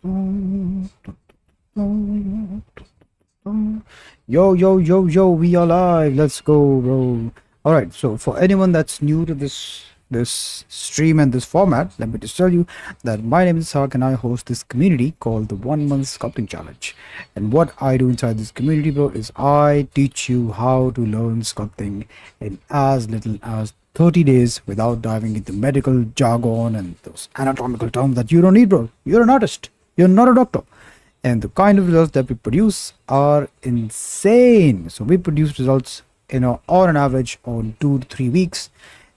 Yo, we are live. Let's go, bro. All right. So for anyone that's new to this stream and this format, let me just tell you that my name is Ishaq and I host this community called the 1 month sculpting challenge. And what I do inside this community, bro, is I teach you how to learn sculpting in as little as 30 days without diving into medical jargon and those anatomical terms that you don't need, bro. You're an artist. You're not a doctor. And the kind of results that we produce are insane. So we produce results on an average on 2 to 3 weeks.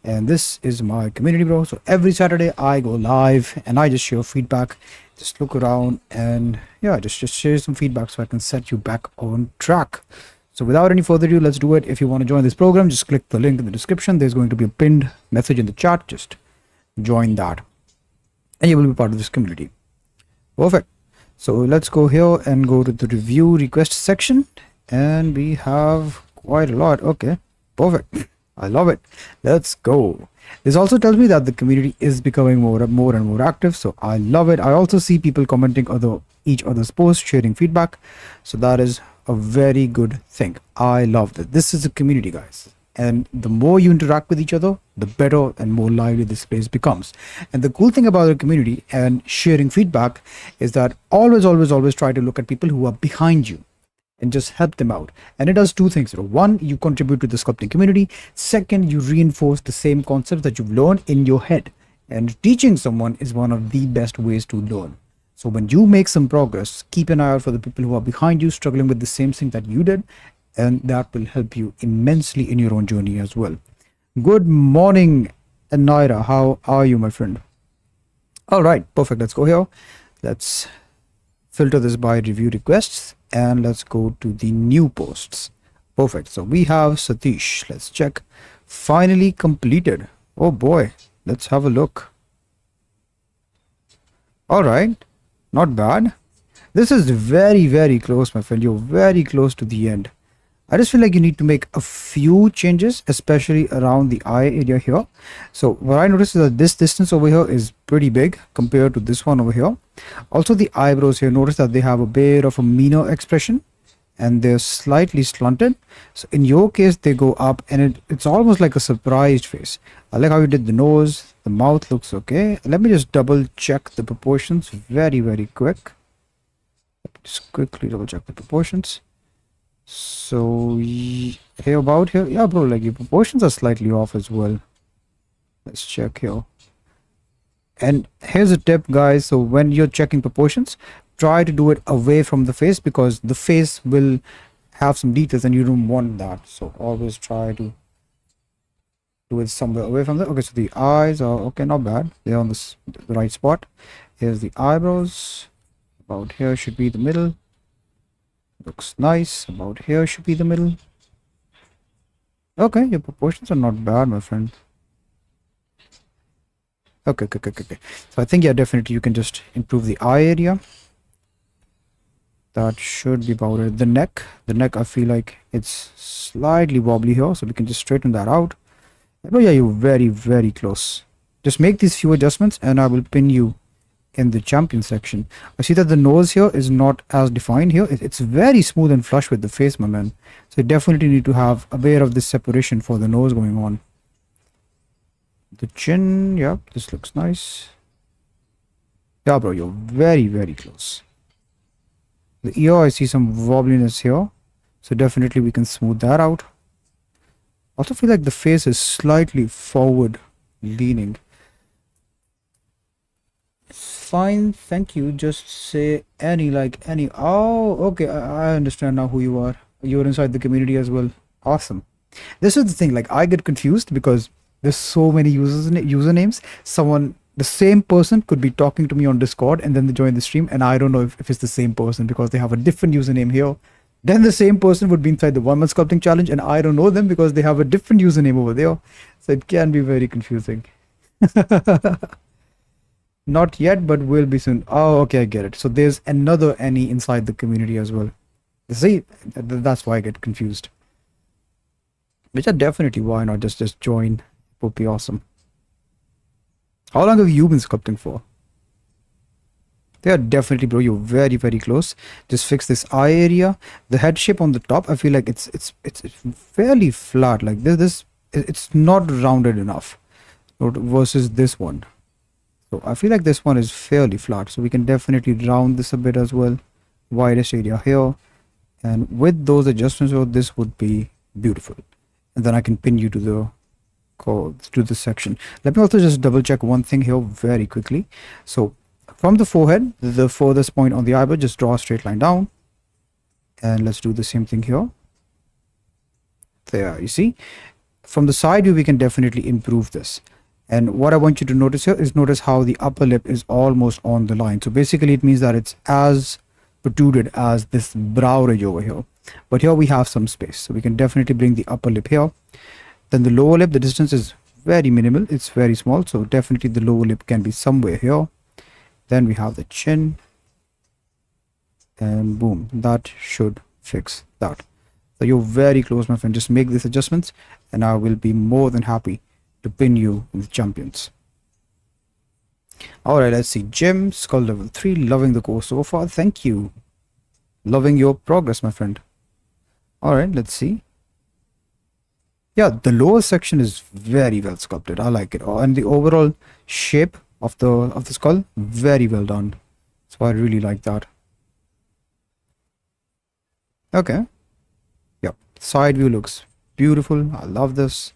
And this is my community, bro. So every Saturday I go live and I just share feedback. Just look around and yeah, just share some feedback so I can set you back on track. So without any further ado, let's do it. If you want to join this program, just click the link in the description. There's going to be a pinned message in the chat. Just join that and you will be part of this community. Perfect. So let's go here and go to the review request section, and we have quite a lot. Okay, perfect. I love it. Let's go. This also tells me that the community is becoming more and more active, so I love it. I also see people commenting each other's posts, sharing feedback, so that is a very good thing. I love that. This is a community, guys. And the more you interact with each other, the better and more lively this place becomes. And the cool thing about the community and sharing feedback is that always try to look at people who are behind you and just help them out. And it does two things. One, you contribute to the sculpting community. Second, you reinforce the same concepts that you've learned in your head. And teaching someone is one of the best ways to learn. So when you make some progress, keep an eye out for the people who are behind you struggling with the same thing that you did. And that will help you immensely in your own journey as well. Good morning, Naira. How are you, my friend? All right, perfect. Let's go here. Let's filter this by review requests and let's go to the new posts. Perfect. So we have Satish. Let's check. Finally completed. Oh boy, let's have a look. All right, not bad. This is very close, my friend. You're very close to the end. I just feel like you need to make a few changes, especially around the eye area here. So what I noticed is that this distance over here is pretty big compared to this one over here. Also the eyebrows here, notice that they have a bit of a meaner expression and they're slightly slanted. So in your case, they go up and it's almost like a surprised face. I like how you did the nose. The mouth looks okay. Let me just double check the proportions very quick. Just quickly double check the proportions. So here about here, yeah, bro, like your proportions are slightly off as well. Let's check here. And here's a tip, guys. So when you're checking proportions, try to do it away from the face because the face will have some details and you don't want that. So always try to do it somewhere away from that. Okay, so the eyes are okay, not bad. They're on the right spot. Here's the eyebrows. About here should be the middle. Looks nice. About here should be the middle. Okay, your proportions are not bad, my friend. Okay. So I think, yeah, definitely you can just improve the eye area. That should be about it. The neck, I feel like it's slightly wobbly here, so we can just straighten that out. Oh yeah, you're very close. Just make these few adjustments and I will pin you in the champion section. I see that the nose here is not as defined here. It's very smooth and flush with the face, my man. So you definitely need to have a bit of this separation for the nose going on. The chin, yeah, this looks nice. Yeah, bro, you're very close. The ear, I see some wobbliness here. So definitely we can smooth that out. Also feel like the face is slightly forward leaning. Fine, thank you. Just say any. Oh, okay, I understand now who you are. You're inside the community as well. Awesome. This is the thing, like I get confused because there's so many usernames. The same person could be talking to me on Discord and then they join the stream and I don't know if it's the same person because they have a different username here. Then the same person would be inside the 1 month sculpting challenge and I don't know them because they have a different username over there. So it can be very confusing. Not yet, but will be soon. Oh, okay, I get it. So there's another Annie inside the community as well. See, that's why I get confused. Which are definitely why not just join. Would be awesome. How long have you been sculpting for? They are definitely, bro. You're very, very close. Just fix this eye area. The head shape on the top, I feel like it's fairly flat. Like it's not rounded enough versus this one. So I feel like this one is fairly flat. So we can definitely round this a bit as well. Widest area here. And with those adjustments, this would be beautiful. And then I can pin you to the to this section. Let me also just double check one thing here very quickly. So from the forehead, the furthest point on the eyebrow, just draw a straight line down. And let's do the same thing here. There, you see? From the side view, we can definitely improve this. And what I want you to notice here is notice how the upper lip is almost on the line. So basically it means that it's as protruded as this brow ridge over here. But here we have some space. So we can definitely bring the upper lip here. Then the lower lip, the distance is very minimal. It's very small. So definitely the lower lip can be somewhere here. Then we have the chin. And boom, that should fix that. So you're very close, my friend. Just make these adjustments and I will be more than happy to pin you in the champions. All right, let's see. Gym, skull level 3, loving the course so far. Thank you. Loving your progress, my friend. All right, let's see. Yeah, the lower section is very well sculpted. I like it. And the overall shape of the skull, very well done. So I really like that. Okay. Yep. Side view looks beautiful. I love this.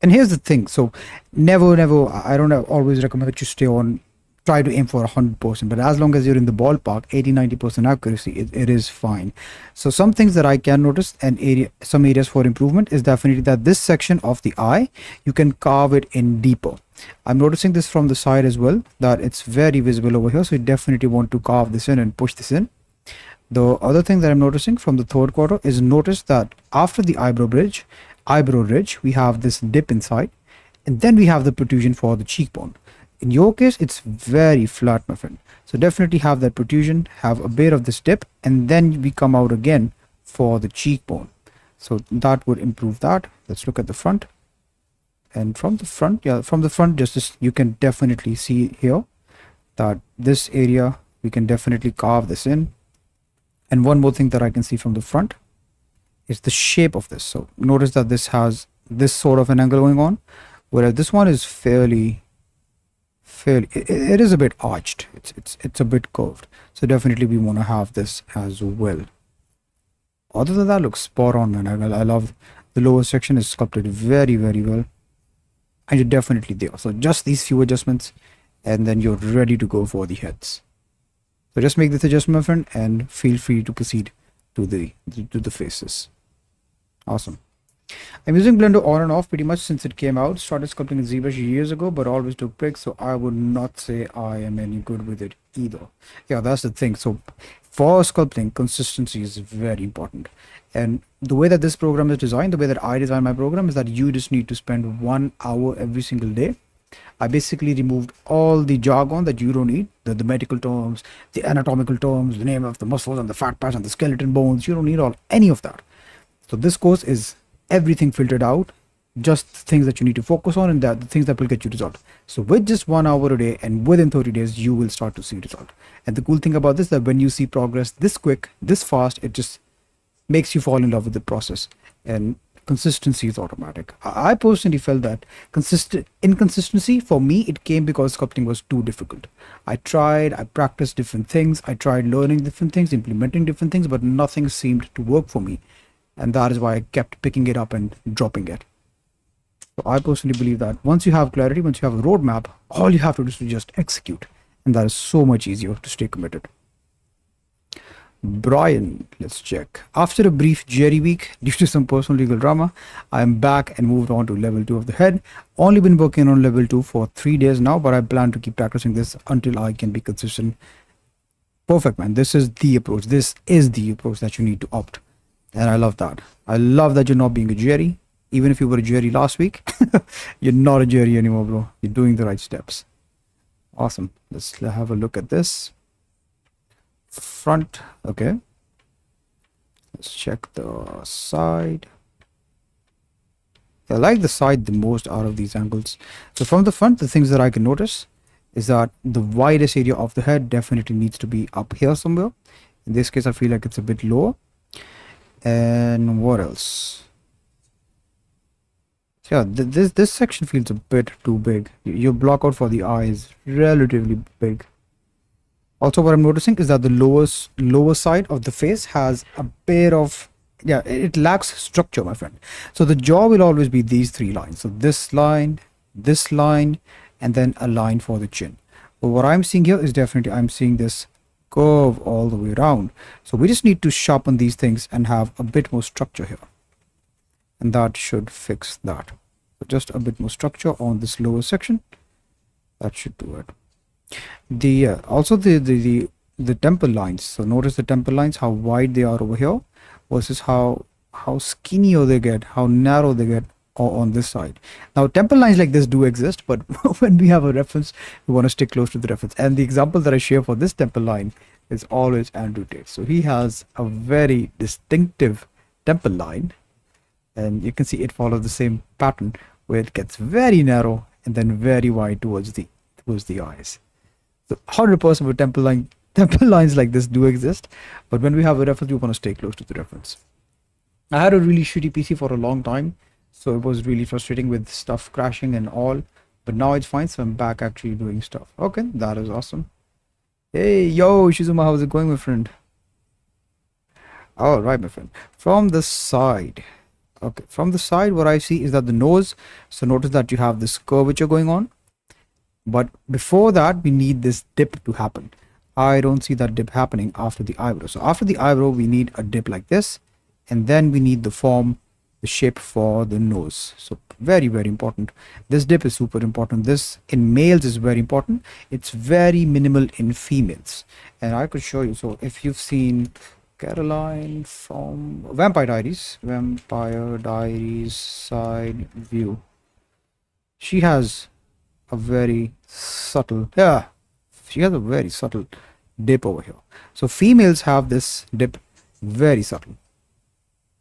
And here's the thing. So never, I don't always recommend that you stay on, try to aim for 100%. But as long as you're in the ballpark, 80-90% accuracy, it is fine. So some things that I can notice and some areas for improvement is definitely that this section of the eye, you can carve it in deeper. I'm noticing this from the side as well, that it's very visible over here. So you definitely want to carve this in and push this in. The other thing that I'm noticing from the third quarter is notice that after the eyebrow ridge, we have this dip inside, and then we have the protrusion for the cheekbone. In your case, it's very flat, my friend. So definitely have that protrusion, have a bit of this dip, and then we come out again for the cheekbone. So that would improve that. Let's look at the front. And from the front, just you can definitely see here that this area, we can definitely carve this in. And one more thing that I can see from the front is the shape of this. So notice that this has this sort of an angle going on, whereas this one is fairly it is a bit arched. It's a bit curved. So definitely we want to have this as well. Other than that, looks spot on, man. I love the lower section is sculpted very, very well, and you're definitely there. So just these few adjustments, and then you're ready to go for the heads. So just make this adjustment, my friend, and feel free to proceed to the faces. Awesome. I'm using Blender on and off pretty much since it came out. Started sculpting in ZBrush years ago, but always took breaks, so I would not say I am any good with it either. Yeah, that's the thing. So for sculpting, consistency is very important. And the way that this program is designed, the way that I design my program is that you just need to spend 1 hour every single day. I basically removed all the jargon that you don't need, the medical terms, the anatomical terms, the name of the muscles and the fat parts and the skeleton bones. You don't need any of that. So this course is everything filtered out, just things that you need to focus on, and the things that will get you result. So with just 1 hour a day and within 30 days, you will start to see result. And the cool thing about this is that when you see progress this quick, this fast, it just makes you fall in love with the process. And consistency is automatic. I personally felt that inconsistency for me, it came because sculpting was too difficult. I practiced different things, I tried learning different things, implementing different things, but nothing seemed to work for me. And that is why I kept picking it up and dropping it. So I personally believe that once you have clarity, once you have a roadmap, all you have to do is to just execute. And that is so much easier to stay committed. Brian, let's check. After a brief Jerry week due to some personal legal drama, I am back and moved on to level 2 of the head. Only been working on level 2 for 3 days now, but I plan to keep practicing this until I can be consistent. Perfect, man. This is the approach. This is the approach that you need to opt. And I love that. I love that you're not being a Jerry. Even if you were a Jerry last week, you're not a Jerry anymore, bro. You're doing the right steps. Awesome. Let's have a look at this. Front. Okay. Let's check the side. I like the side the most out of these angles. So from the front, the things that I can notice is that the widest area of the head definitely needs to be up here somewhere. In this case, I feel like it's a bit lower. And what else? Yeah, this section feels a bit too big. Your block out for the eye is relatively big. Also, what I'm noticing is that the lower side of the face has a bit of, yeah, it lacks structure, my friend. So the jaw will always be these three lines. So this line, and then a line for the chin. But what I'm seeing here is definitely I'm seeing this curve all the way around. So we just need to sharpen these things and have a bit more structure here. And that should fix that. So just a bit more structure on this lower section. That should do it. The also the temple lines. So notice the temple lines, how wide they are over here versus how skinnier they get, how narrow they get on this side. Now temple lines like this do exist, but when we have a reference, we want to stick close to the reference. And the example that I share for this temple line is always Andrew Tate. So he has a very distinctive temple line, and you can see it follows the same pattern where it gets very narrow and then very wide towards the eyes. So 100% of temple lines like this do exist, but when we have a reference, we want to stay close to the reference. I had a really shitty PC for a long time, so it was really frustrating with stuff crashing and all, but now it's fine, so I'm back actually doing stuff. Okay, that is awesome. Hey, yo, Shizuma, how's it going, my friend? All right, my friend. From the side, okay, from the side, what I see is that the nose, so notice that you have this curvature going on, but before that, we need this dip to happen. I don't see that dip happening after the eyebrow. So after the eyebrow, we need a dip like this, and then we need the shape for the nose. So very, very important. This dip is super important. This in males is very important. It's very minimal in females. And I could show you. So if you've seen Caroline from Vampire Diaries side view, she has a very subtle, she has a very subtle dip over here. So females have this dip very subtle.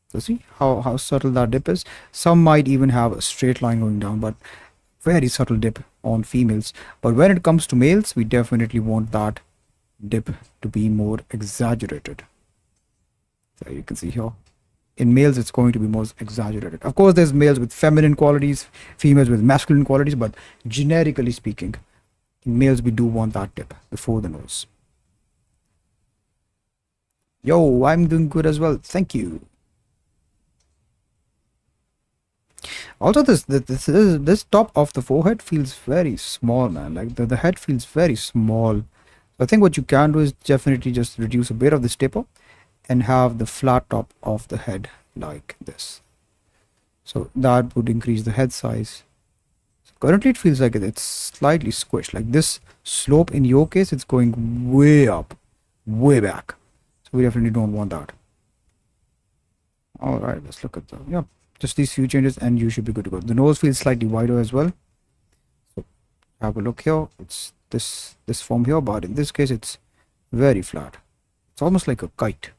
So see how subtle that dip is. Some might even have a straight line going down, but very subtle dip on females. But when it comes to males, we definitely want that dip to be more exaggerated. So you can see here, in males it's going to be more exaggerated. Of course, there's males with feminine qualities, females with masculine qualities, but generically speaking, in males we do want that dip before the nose. Yo, I'm doing good as well, thank you. Also, this top of the forehead feels very small, man. Like the head feels very small. So I think what you can do is definitely just reduce a bit of this taper and have the flat top of the head like this. So that would increase the head size. So currently it feels like it's slightly squished. Like this slope in your case, it's going way up, way back. So we definitely don't want that. All right, let's look at the, yeah, just these few changes and you should be good to go. The nose feels slightly wider as well. So have a look here. It's this form here, but in this case it's very flat. It's almost like a kite.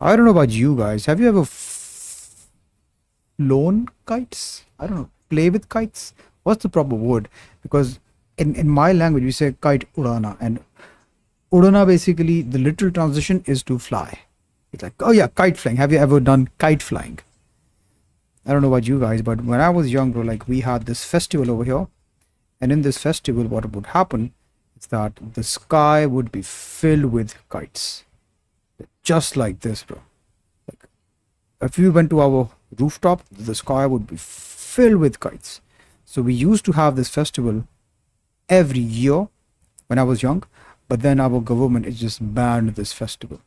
I don't know about you guys. Have you ever flown kites? I don't know. Play with kites? What's the proper word? Because in my language, we say kite urana. And urana, basically, the literal transition is to fly. It's like, oh yeah, kite flying. Have you ever done kite flying? I don't know about you guys, but when I was young, bro, like we had this festival over here. And in this festival, what would happen is that the sky would be filled with kites. Just like this, bro. Like, if you went to our rooftop, the sky would be filled with kites. So we used to have this festival every year when I was young, but then our government is just banned this festival.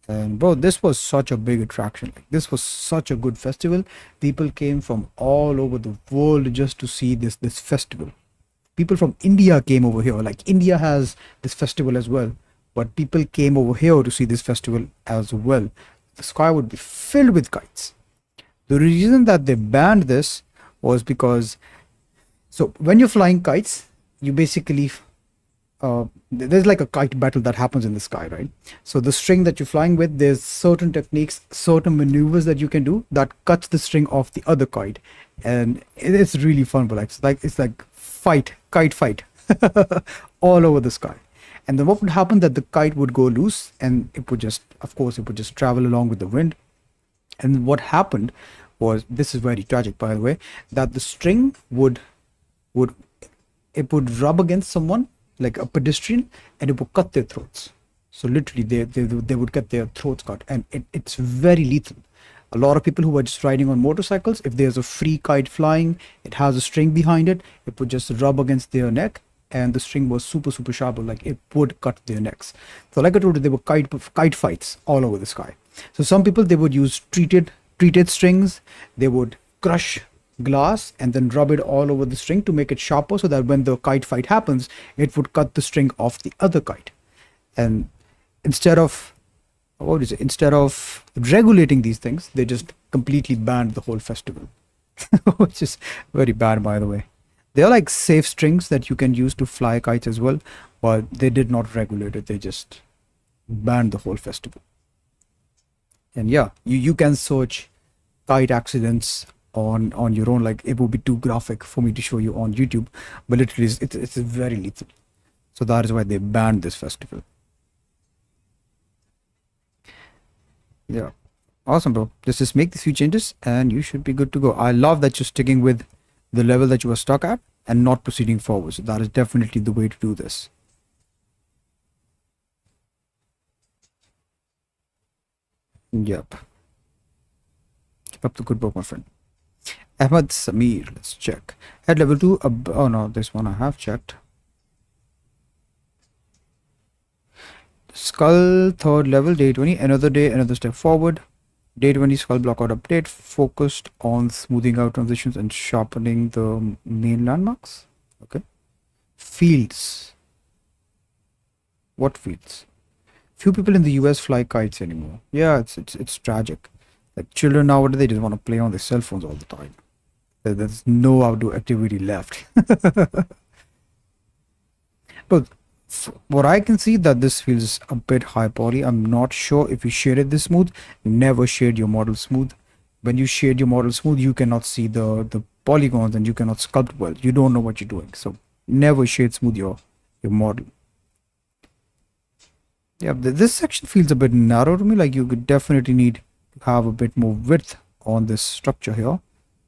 And bro, this was such a big attraction. Like, this was such a good festival. People came from all over the world just to see this festival. People from India came over here. Like India has this festival as well. But people came over here to see this festival as well. The sky would be filled with kites. The reason that they banned this was because, so when you're flying kites, you basically, there's like a kite battle that happens in the sky, right? So the string that you're flying with, there's certain techniques, certain maneuvers that you can do that cuts the string off the other kite. And it's really fun, but it's like kite fight all over the sky. And then what would happen that the kite would go loose and it would just, of course, it would just travel along with the wind. And what happened was, this is very tragic, by the way, that the string would it would rub against someone like a pedestrian, and it would cut their throats. So literally, they would get their throats cut, and it's very lethal. A lot of people who are just riding on motorcycles, if there's a free kite flying, it has a string behind it, it would just rub against their neck, and the string was super sharp, like it would cut their necks. So like I told you, there were kite fights all over the sky. So some people, they would use treated strings. They would crush glass and then rub it all over the string to make it sharper, so that when the kite fight happens, it would cut the string off the other kite. And instead of instead of regulating these things, they just completely banned the whole festival. Which is very bad, by the way. They are like safe strings that you can use to fly kites as well, but they did not regulate it. They just banned the whole festival. And yeah, you can search kite accidents on your own. Like, it would be too graphic for me to show you on YouTube, but literally it's very lethal. So that is why they banned this festival. Yeah, awesome, bro. Just make these few changes and you should be good to go. I love that you're sticking with the level that you were stuck at and not proceeding forward. So that is definitely the way to do this. Yep. Keep up the good work, my friend. Ahmad Samir, let's check. At level 2, oh no, this one I have checked. Skull, 3rd level, day 20. Another day, another step forward. Day 20, skull blockout update. Focused on smoothing out transitions and sharpening the main landmarks. Okay. Fields. What fields? Few people in the US fly kites anymore. Yeah, it's tragic. Like, children nowadays, they just want to play on their cell phones all the time. There's no outdoor activity left. But what I can see, that this feels a bit high poly. I'm not sure if you shaded this smooth. Never shade your model smooth. When you shade your model smooth, you cannot see the polygons and you cannot sculpt well. You don't know what you're doing. So never shade smooth your model. Yeah, this section feels a bit narrow to me. Like, you could definitely need to have a bit more width on this structure here.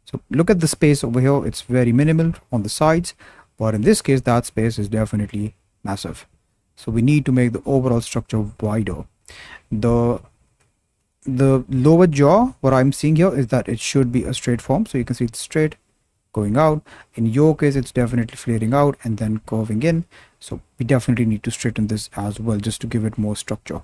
So look at the space over here. It's very minimal on the sides, but in this case, that space is definitely massive. So we need to make the overall structure wider. The lower jaw, what I'm seeing here is that it should be a straight form. So you can see it's straight going out. In your case, it's definitely flaring out and then curving in. So we definitely need to straighten this as well, just to give it more structure.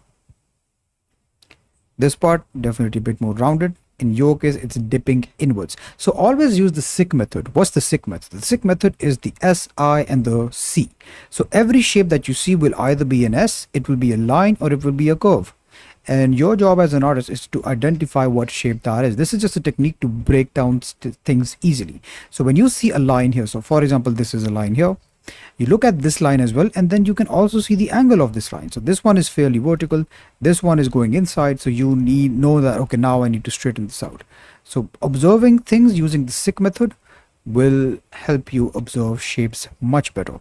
This part definitely a bit more rounded. In your case, it's dipping inwards. So always use the SICK method. What's the SICK method? The SICK method is the S, I, and the C. So every shape that you see will either be an S, it will be a line, or it will be a curve. And your job as an artist is to identify what shape that is. This is just a technique to break down things easily. So when you see a line here, so for example, this is a line here. You look at this line as well, and then you can also see the angle of this line. So this one is fairly vertical, this one is going inside, so you know that, okay, now I need to straighten this out. So observing things using the SICK method will help you observe shapes much better.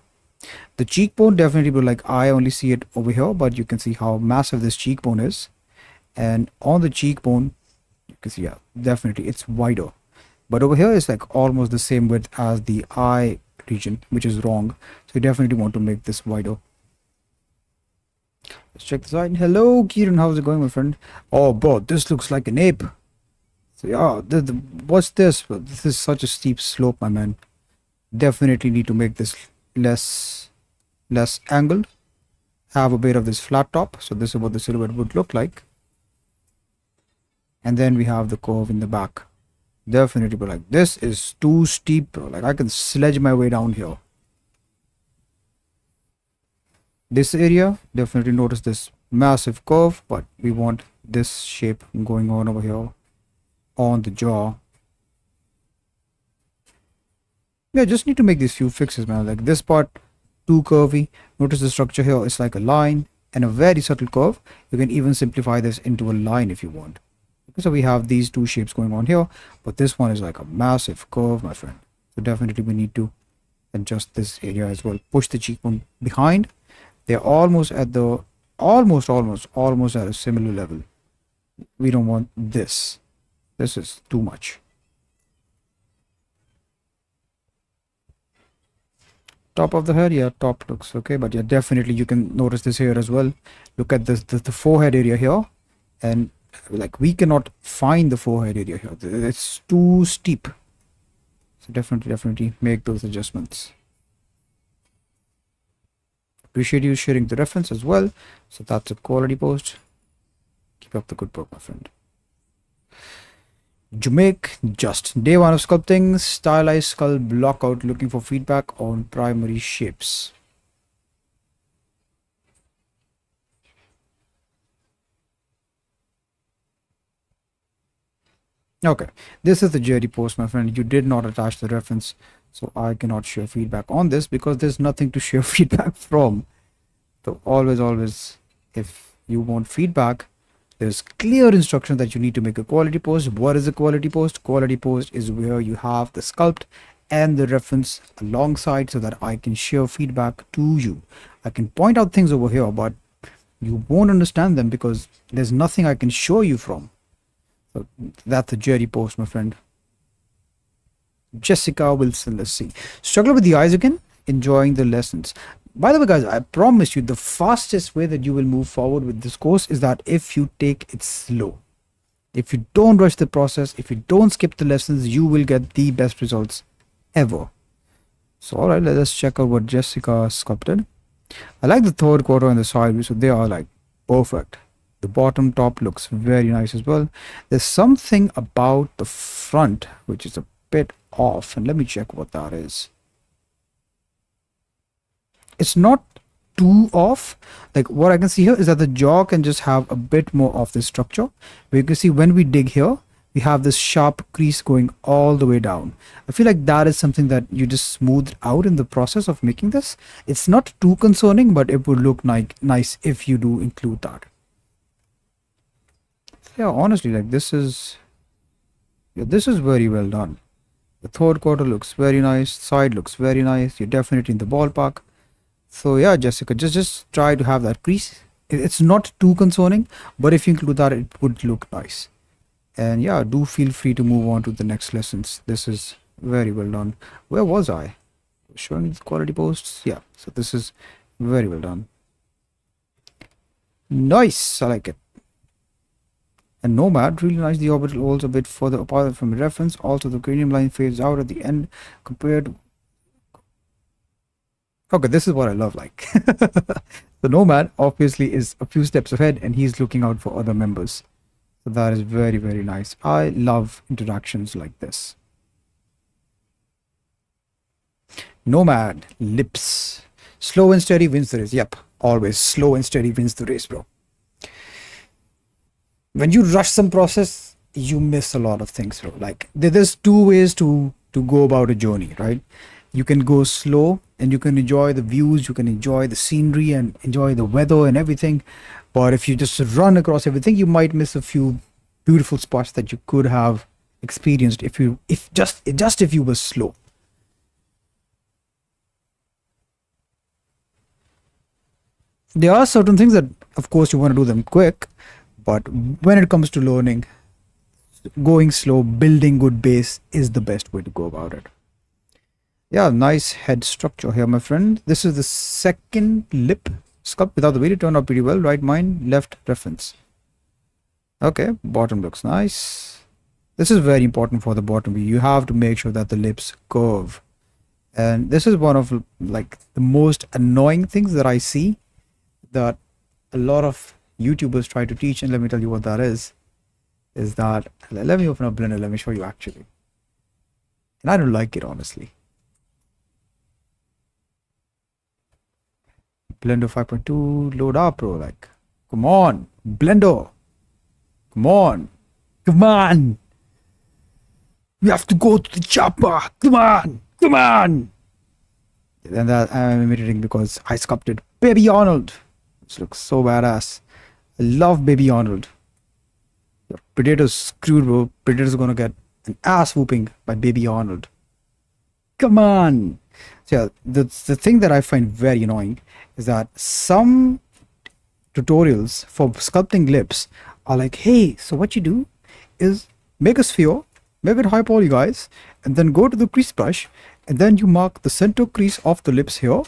The cheekbone definitely will, like, I only see it over here, but you can see how massive this cheekbone is. And on the cheekbone, you can see, yeah, definitely it's wider. But over here is like almost the same width as the eye region, which is wrong. So you definitely want to make this wider. Let's check the side. Hello, Kieran. How's it going, my friend? Oh, bro, this looks like an ape. So yeah, what's this? Well, this is such a steep slope, my man. Definitely need to make this less angled. Have a bit of this flat top. So this is what the silhouette would look like. And then we have the curve in the back. Definitely, but like, this is too steep, bro. Like, I can sledge my way down here. This area, definitely notice this massive curve, but we want this shape going on over here on the jaw. Yeah, just need to make these few fixes, man. Like, this part, too curvy. Notice the structure here is like a line and a very subtle curve. You can even simplify this into a line if you want. So we have these two shapes going on here, but this one is like a massive curve, my friend. So definitely we need to adjust this area as well. Push the cheekbone behind. They're almost at the almost at a similar level. We don't want this. This is too much. Top of the head, yeah, top looks okay, but yeah, definitely you can notice this here as well. Look at this, the forehead area here, and like we cannot find the forehead area here. It's too steep. So definitely make those adjustments. Appreciate you sharing the reference as well. So that's a quality post. Keep up the good work, my friend. Jamaic, just day one of sculpting, stylized skull block out, looking for feedback on primary shapes. Okay, this is the Jerry post, my friend. You did not attach the reference, so I cannot share feedback on this because there's nothing to share feedback from. So always, if you want feedback, there's clear instruction that you need to make a quality post. What is a quality post? Quality post is where you have the sculpt and the reference alongside so that I can share feedback to you. I can point out things over here, but you won't understand them because there's nothing I can show you from. So that's a Jerry post, my friend. Jessica Wilson, let's see. Struggle with the eyes again? Enjoying the lessons. By the way, guys, I promise you the fastest way that you will move forward with this course is that if you take it slow. If you don't rush the process, if you don't skip the lessons, you will get the best results ever. So, alright, let us check out what Jessica sculpted. I like the third quarter and the side view, so they are like perfect. The bottom top looks very nice as well. There's something about the front which is a bit off, and let me check what that is. It's not too off. Like what I can see here is that the jaw can just have a bit more of this structure. But you can see when we dig here, we have this sharp crease going all the way down. I feel like that is something that you just smoothed out in the process of making this. It's not too concerning, but it would look nice if you do include that. Yeah, honestly, like this is very well done. The third quarter looks very nice. Side looks very nice. You're definitely in the ballpark. So yeah, Jessica, just try to have that crease. It's not too concerning, but if you include that, it would look nice. And yeah, do feel free to move on to the next lessons. This is very well done. Where was I? Showing the quality posts. Yeah, so this is very well done. Nice, I like it. And Nomad, really nice. The orbital holds a bit further apart from reference. Also, the cranium line fades out at the end compared. Okay, this is what I love. Like the Nomad obviously is a few steps ahead, and he's looking out for other members. So that is very nice. I love interactions like this. Nomad lips, slow and steady wins the race. Yep, always slow and steady wins the race, bro. When you rush some process, you miss a lot of things, bro. Like there's two ways to go about a journey, right? You can go slow and you can enjoy the views, you can enjoy the scenery and enjoy the weather and everything. But if you just run across everything, you might miss a few beautiful spots that you could have experienced if you were slow. There are certain things that of course you want to do them quick, but when it comes to learning, going slow, building good base is the best way to go about it. Yeah, nice head structure here, my friend. This is the second lip sculpt without the video. Turned out pretty well. Right mind, left reference. Okay, bottom looks nice. This is very important for the bottom view. You have to make sure that the lips curve. And this is one of like the most annoying things that I see that a lot of YouTubers try to teach. And let me tell you what that is that, let me open up Blender. Let me show you actually. And I don't like it, honestly. Blender 5.2 load up, bro. Like, come on, Blender. Come on. Come on. We have to go to the chopper. Come on. Come on. And that I'm imitating because I sculpted Baby Arnold. This looks so badass. I love Baby Arnold. Your Predator's screwed, bro. Predator's gonna get an ass whooping by Baby Arnold. Come on. So yeah, the thing that I find very annoying is that some tutorials for sculpting lips are like, hey, so what you do is make a sphere, make it high poly, guys, and then go to the crease brush, and then you mark the center crease of the lips here,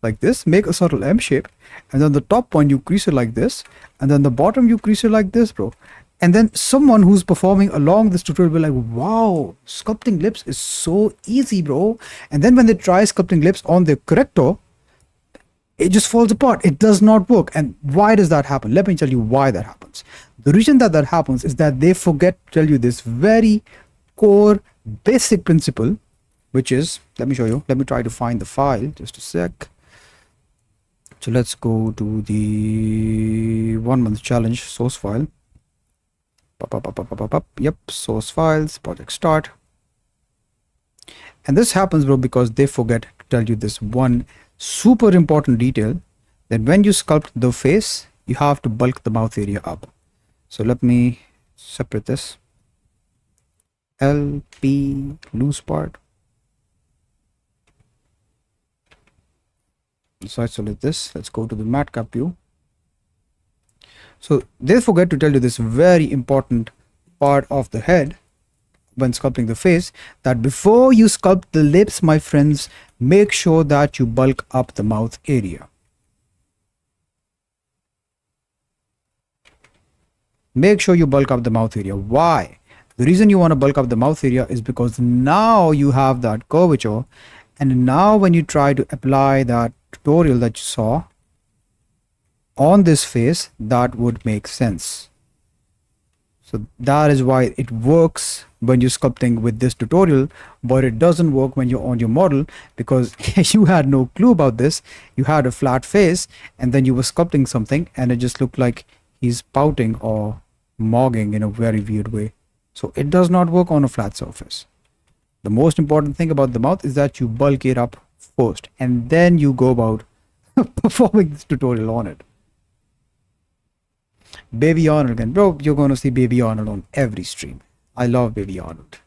like this, make a subtle M shape, and then the top point you crease it like this, and then the bottom you crease it like this, bro. And then someone who's performing along this tutorial will be like, wow, sculpting lips is so easy, bro. And then when they try sculpting lips on the corrector, it just falls apart. It does not work. And why does that happen? Let me tell you why that happens. The reason that that happens is that they forget to tell you this very core basic principle, which is, let me show you. Let me try to find the file, just a sec. So let's go to the 1 month challenge source file. Yep, source files, project start. And this happens, bro, because they forget to tell you this one super important detail, that when you sculpt the face, you have to bulk the mouth area up. So let me separate this. LP loose part. So isolate this. Let's go to the matcap view. So they forget to tell you this very important part of the head when sculpting the face, that before you sculpt the lips, my friends, make sure that you bulk up the mouth area. Make sure you bulk up the mouth area. Why? The reason you want to bulk up the mouth area is because now you have that curvature, and now when you try to apply that tutorial that you saw on this face, that would make sense. So that is why it works when you're sculpting with this tutorial, but it doesn't work when you're on your model, because you had no clue about this. You had a flat face and then you were sculpting something and it just looked like he's pouting or mogging in a very weird way. So it does not work on a flat surface. The most important thing about the mouth is that you bulk it up first and then you go about performing this tutorial on it. Baby Arnold again. Bro, you're going to see Baby Arnold on every stream. I love Baby Arnold.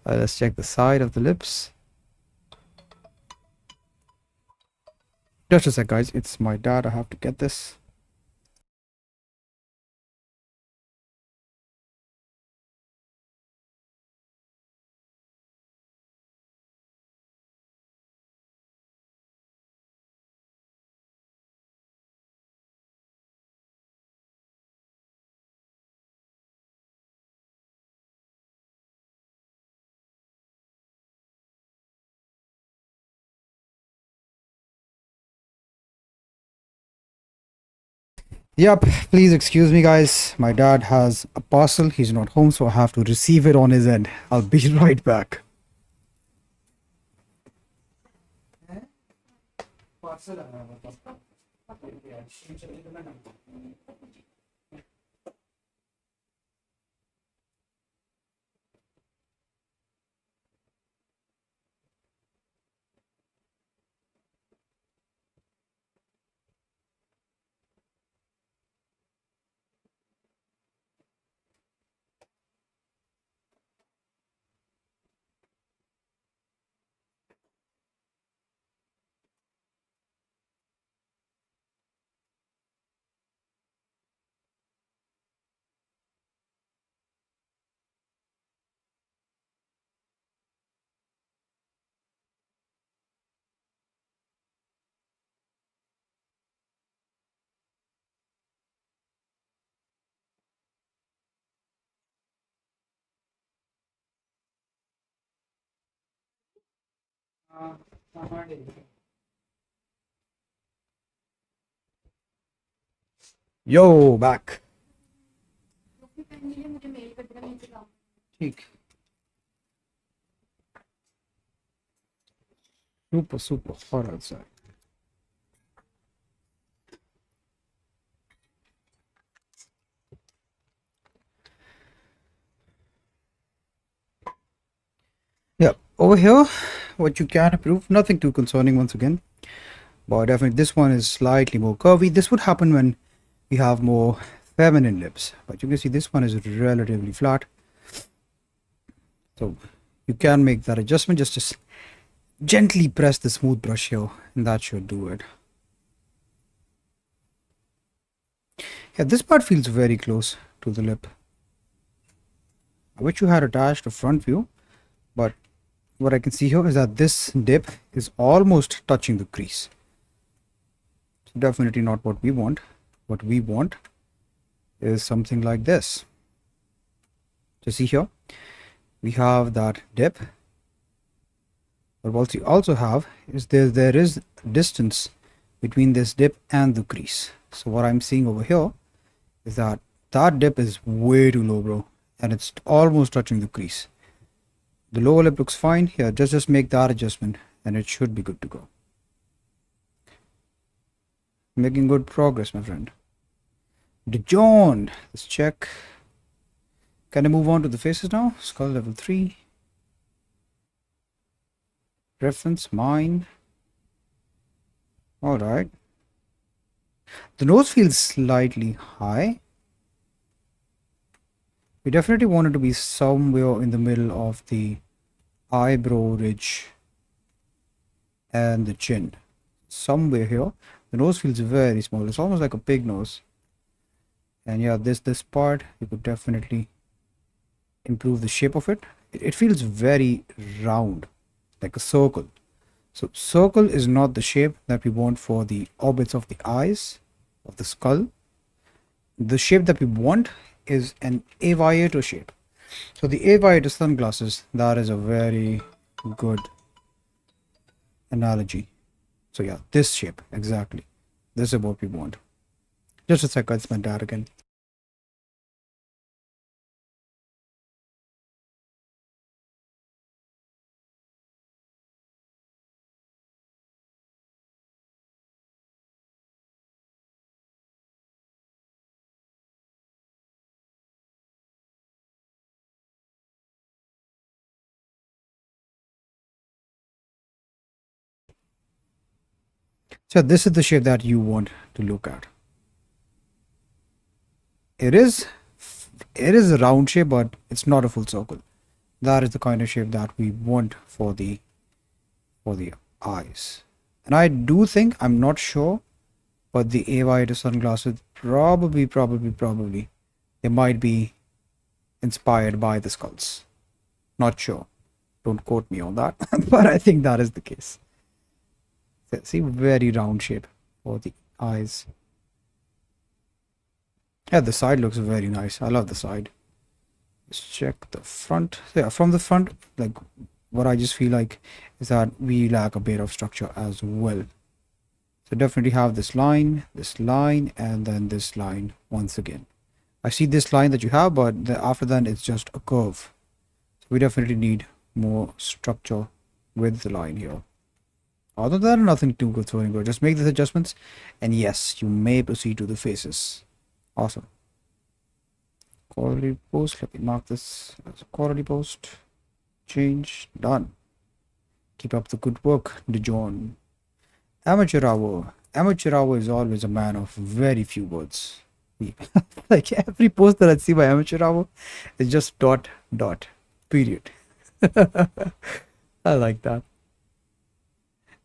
Let's check the side of the lips. Just a sec, guys. It's my dad. I have to get this. Yep, please excuse me, guys. My dad has a parcel. He's not home, so I have to receive it on his end. I'll be right back. Yo, back. ठीक. Super hot outside. Yeah, over here, what you can improve, nothing too concerning once again, but definitely this one is slightly more curvy. This would happen when we have more feminine lips, but you can see this one is relatively flat. So you can make that adjustment. Just gently press the smooth brush here, and that should do it. Yeah, this part feels very close to the lip. I wish you had attached a front view, but what I can see here is that this dip is almost touching the crease. So definitely not what we want. What we want is something like this. So see here, we have that dip, but what you also have is there is distance between this dip and the crease. So what I'm seeing over here is that dip is way too low, bro, and it's almost touching the crease. The lower lip looks fine here. Just make that adjustment and it should be good to go. Making good progress, my friend. Dijon, let's check. Can I move on to the faces now? Skull level 3. Reference mine. Alright. The nose feels slightly high. We definitely want it to be somewhere in the middle of the eyebrow ridge and the chin. Somewhere here. The nose feels very small. It's almost like a pig nose. And yeah, this part, you could definitely improve the shape of it. It feels very round, like a circle. So circle is not the shape that we want for the orbits of the eyes, of the skull. The shape that we want is an aviator shape. So the aviator sunglasses, that is a very good analogy. So yeah, this shape, exactly. This is what we want. Just a second, it's my dad again. So this is the shape that you want to look at. It is a round shape, but it's not a full circle. That is the kind of shape that we want for the eyes. And I do think, I'm not sure, but the aviator sunglasses probably they might be inspired by the skulls. Not sure. Don't quote me on that, but I think that is the case. See, very round shape for the eyes. Yeah, the side looks very nice. I love the side. Let's check the front. Yeah, from the front, like what I just feel like is that we lack a bit of structure as well. So definitely have this line, and then this line once again. I see this line that you have, but after that it's just a curve. So we definitely need more structure with the line here. Other than that, nothing too good throwing, bro. Just make these adjustments, and yes, you may proceed to the faces. Awesome. Quality post. Let me mark this as a quality post. Change. Done. Keep up the good work, Dijon. Amateur hour. Amateur hour is always a man of very few words. Like every post that I see by amateur hour is just dot, period. I like that.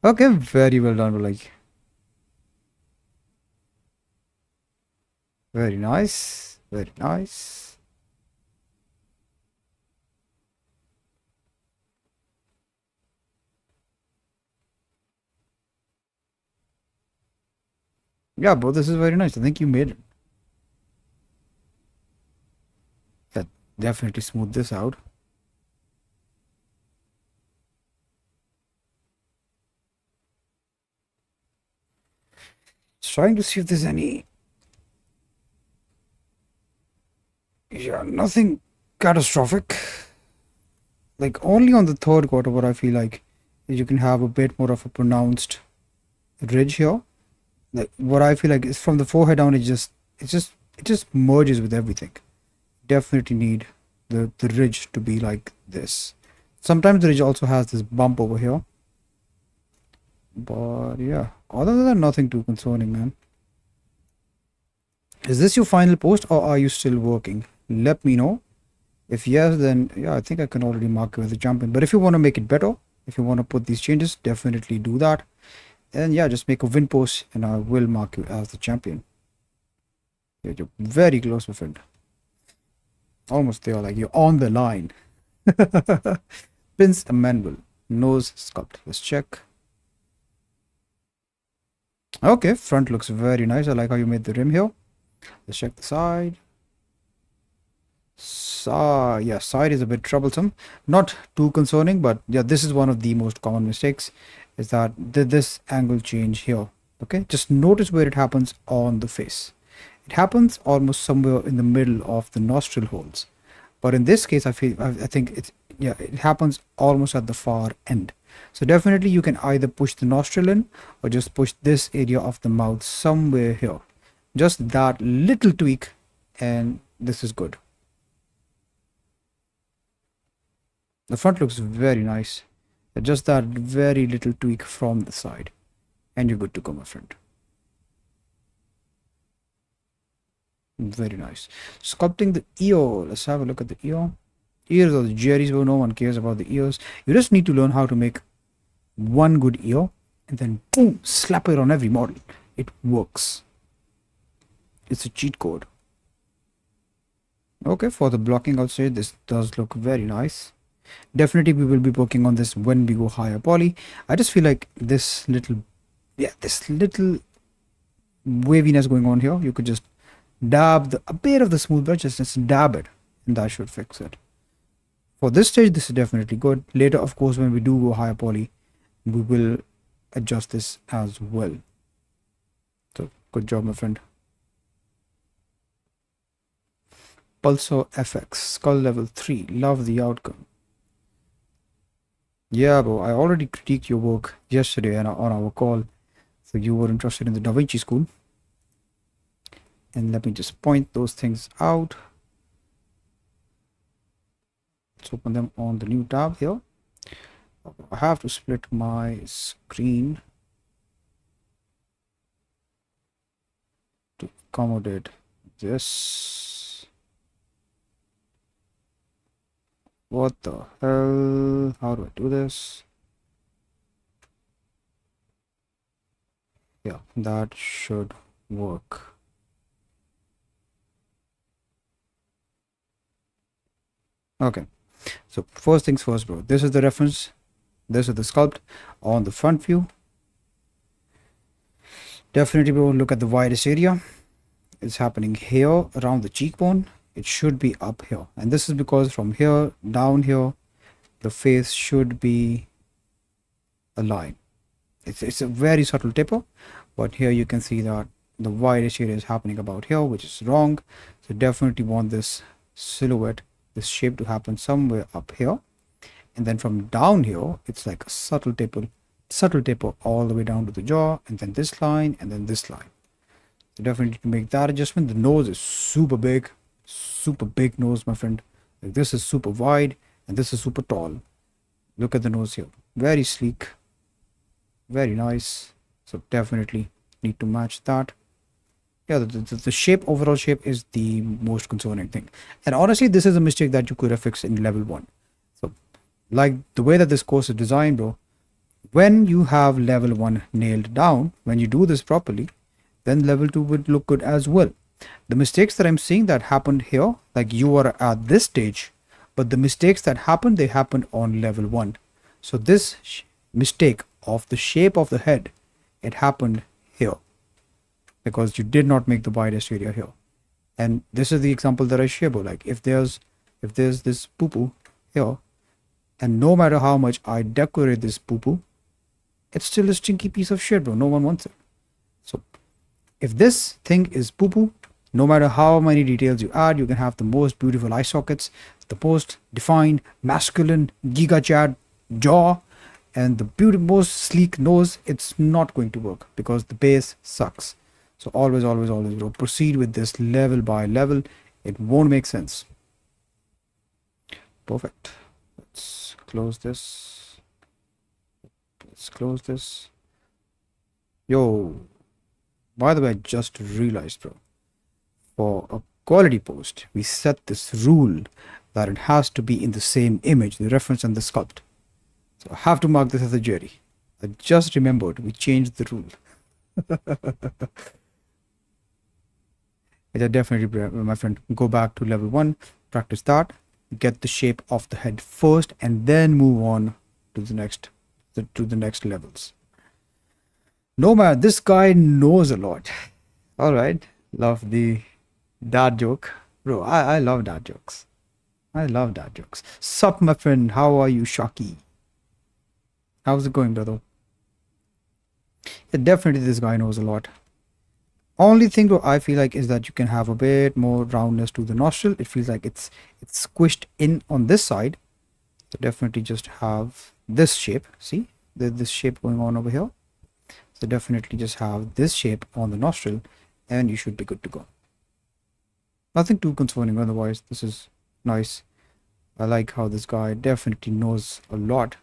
Okay, very well done, like very nice, very nice. Yeah, bro, this is very nice. I think you made it. Yeah, definitely smooth this out. Just trying to see if there's any. Yeah, nothing catastrophic. Like only on the third quarter, what I feel like is you can have a bit more of a pronounced ridge here. Like what I feel like is from the forehead down, it just merges with everything. Definitely need the ridge to be like this. Sometimes the ridge also has this bump over here. But yeah, other than that, nothing too concerning, man. Is this your final post or are you still working? Let me know. If yes, then yeah, I think I can already mark you as a champion. But if you want to make it better, if you want to put these changes, definitely do that. And yeah, just make a win post and I will mark you as the champion. Yeah, you're very close, my friend. Almost there, like you're on the line. Prince Emmanuel, nose sculpt. Let's check. Okay, front looks very nice. I like how you made the rim here. Let's check the side. Yeah, side is a bit troublesome. Not too concerning, but yeah, this is one of the most common mistakes, is that this angle change here. Okay, just notice where it happens on the face. It happens almost somewhere in the middle of the nostril holes. But in this case, I think it happens almost at the far end. So definitely you can either push the nostril in or just push this area of the mouth somewhere here. Just that little tweak and this is good. The front looks very nice. Just that very little tweak from the side and you're good to go, my friend. Very nice. Sculpting the ear. Let's have a look at the ear. Ears are the Jerry's, but no one cares about the ears. You just need to learn how to make one good ear and then boom, slap it on every model. It works. It's a cheat code. Okay, for the blocking outside, this does look very nice. Definitely we will be working on this when we go higher poly. I just feel like this little waviness going on here, you could just dab a bit of the smooth brush, just dab it, and that should fix it. For this stage, this is definitely good. Later, of course, when we do go higher poly, we will adjust this as well. So good job, my friend. Pulsar FX, skull level 3, love the outcome. Yeah, bro, I already critiqued your work yesterday on our call. So you were interested in the Davinci school. And let me just point those things out. Let's open them on the new tab here. I have to split my screen to accommodate this. What the hell? How do I do this? Yeah, that should work. Okay, so first things first, bro. This is the reference. This is the sculpt on the front view. Definitely, bro, look at the widest area. It's happening here around the cheekbone. It should be up here. And this is because from here down here, the face should be a line. It's a very subtle taper, but here you can see that the widest area is happening about here, which is wrong. So definitely want this silhouette, this shape to happen somewhere up here. And then from down here, it's like a subtle taper all the way down to the jaw, and then this line, and then this line. So definitely to make that adjustment. The nose is super big nose, my friend. Like this is super wide, and this is super tall. Look at the nose here. Very sleek, very nice. So definitely need to match that. Yeah, the shape, overall shape is the most concerning thing. And honestly, this is a mistake that you could have fixed in level 1. So like the way that this course is designed, bro, when you have level 1 nailed down, when you do this properly, then level 2 would look good as well. The mistakes that I'm seeing that happened here, like you are at this stage, but the mistakes that happened, they happened on level 1. So this mistake of the shape of the head, it happened here because you did not make the widest area here. And this is the example that I share, bro. Like if there's this poo-poo here, and no matter how much I decorate this poo-poo, it's still a stinky piece of shit, bro. No one wants it. So if this thing is poo-poo, no matter how many details you add, you can have the most beautiful eye sockets, the most defined masculine giga chad jaw, and the most sleek nose. It's not going to work because the base sucks. So always, bro, proceed with this level by level. It won't make sense. Perfect. Let's close this. Yo, by the way, I just realized, bro, for a quality post, we set this rule that it has to be in the same image, the reference and the sculpt. So I have to mark this as a jury. I just remembered we changed the rule. I definitely, my friend, go back to level 1, practice that, get the shape of the head first, and then move on to the next levels. No man, this guy knows a lot. All right, love the dad joke, bro. I love dad jokes. I love dad jokes. Sup, my friend? How are you, Shocky? How's it going, brother? Yeah, definitely, this guy knows a lot. Only thing though I feel like is that you can have a bit more roundness to the nostril. It feels like it's squished in on this side. So definitely just have this shape. See, this shape going on over here. So definitely just have this shape on the nostril, and you should be good to go. Nothing too concerning otherwise. This is nice. I like how this guy definitely knows a lot.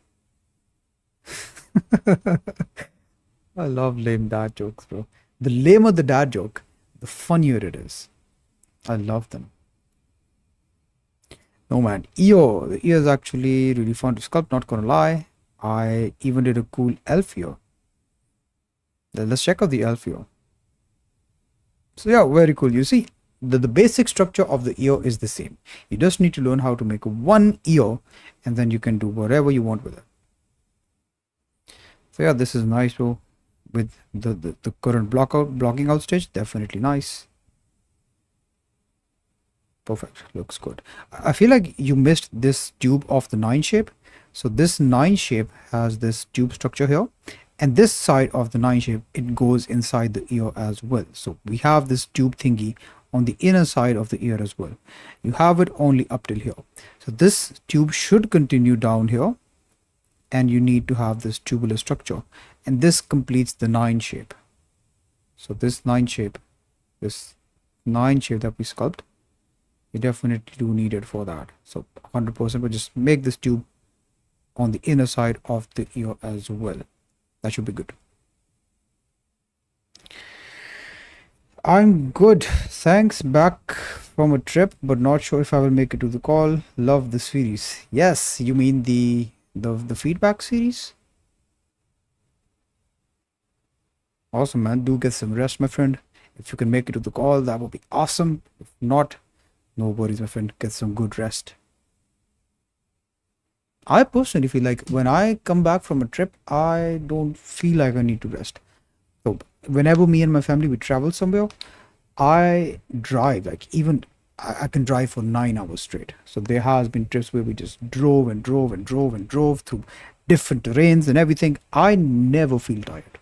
I love lame dad jokes, bro. The lamer the dad joke, the funnier it is. I love them. No man, ear. The ear is actually really fun to sculpt, not gonna lie. I even did a cool elf ear. Let's check out the elf ear. So yeah, very cool. You see, the basic structure of the ear is the same. You just need to learn how to make one ear, and then you can do whatever you want with it. So yeah, this is nice, bro. With the current blocking out stage, definitely nice. Perfect, looks good. I feel like you missed this tube of the 9 shape. So this 9 shape has this tube structure here, and this side of the 9 shape, it goes inside the ear as well. So we have this tube thingy on the inner side of the ear as well. You have it only up till here. So this tube should continue down here, and you need to have this tubular structure, and this completes the 9 shape. So this 9 shape that we sculpt, you definitely do need it for that. So 100%, but just make this tube on the inner side of the ear as well. That should be good. I'm good, thanks. Back from a trip, but not sure if I will make it to the call. Love the series. Yes, you mean the feedback series? Awesome, man. Do get some rest, my friend. If you can make it to the call, that would be awesome. If not, no worries, my friend. Get some good rest. I personally feel like when I come back from a trip, I don't feel like I need to rest. So whenever me and my family, we travel somewhere, I drive. Like even I can drive for 9 hours straight. So there has been trips where we just drove and drove and drove and drove through different terrains and everything. I never feel tired.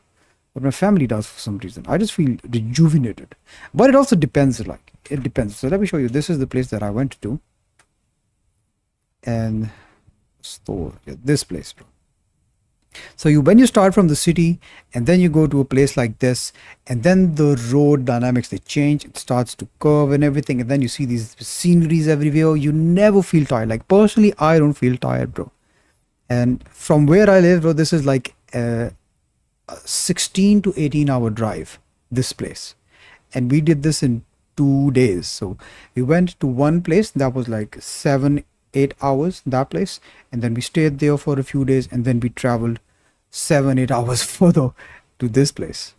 But my family does for some reason. I just feel rejuvenated. But it also depends, like, it depends. So let me show you. This is the place that I went to. And store, yeah, this place, bro. So when you start from the city and then you go to a place like this, and then the road dynamics, they change. It starts to curve and everything. And then you see these sceneries everywhere. You never feel tired. Like personally, I don't feel tired, bro. And from where I live, bro, this is like a 16 to 18 hour drive, this place, and we did this in 2 days. So we went to one place that was like 7-8 hours, that place, and then we stayed there for a few days, and then we traveled 7-8 hours further to this place,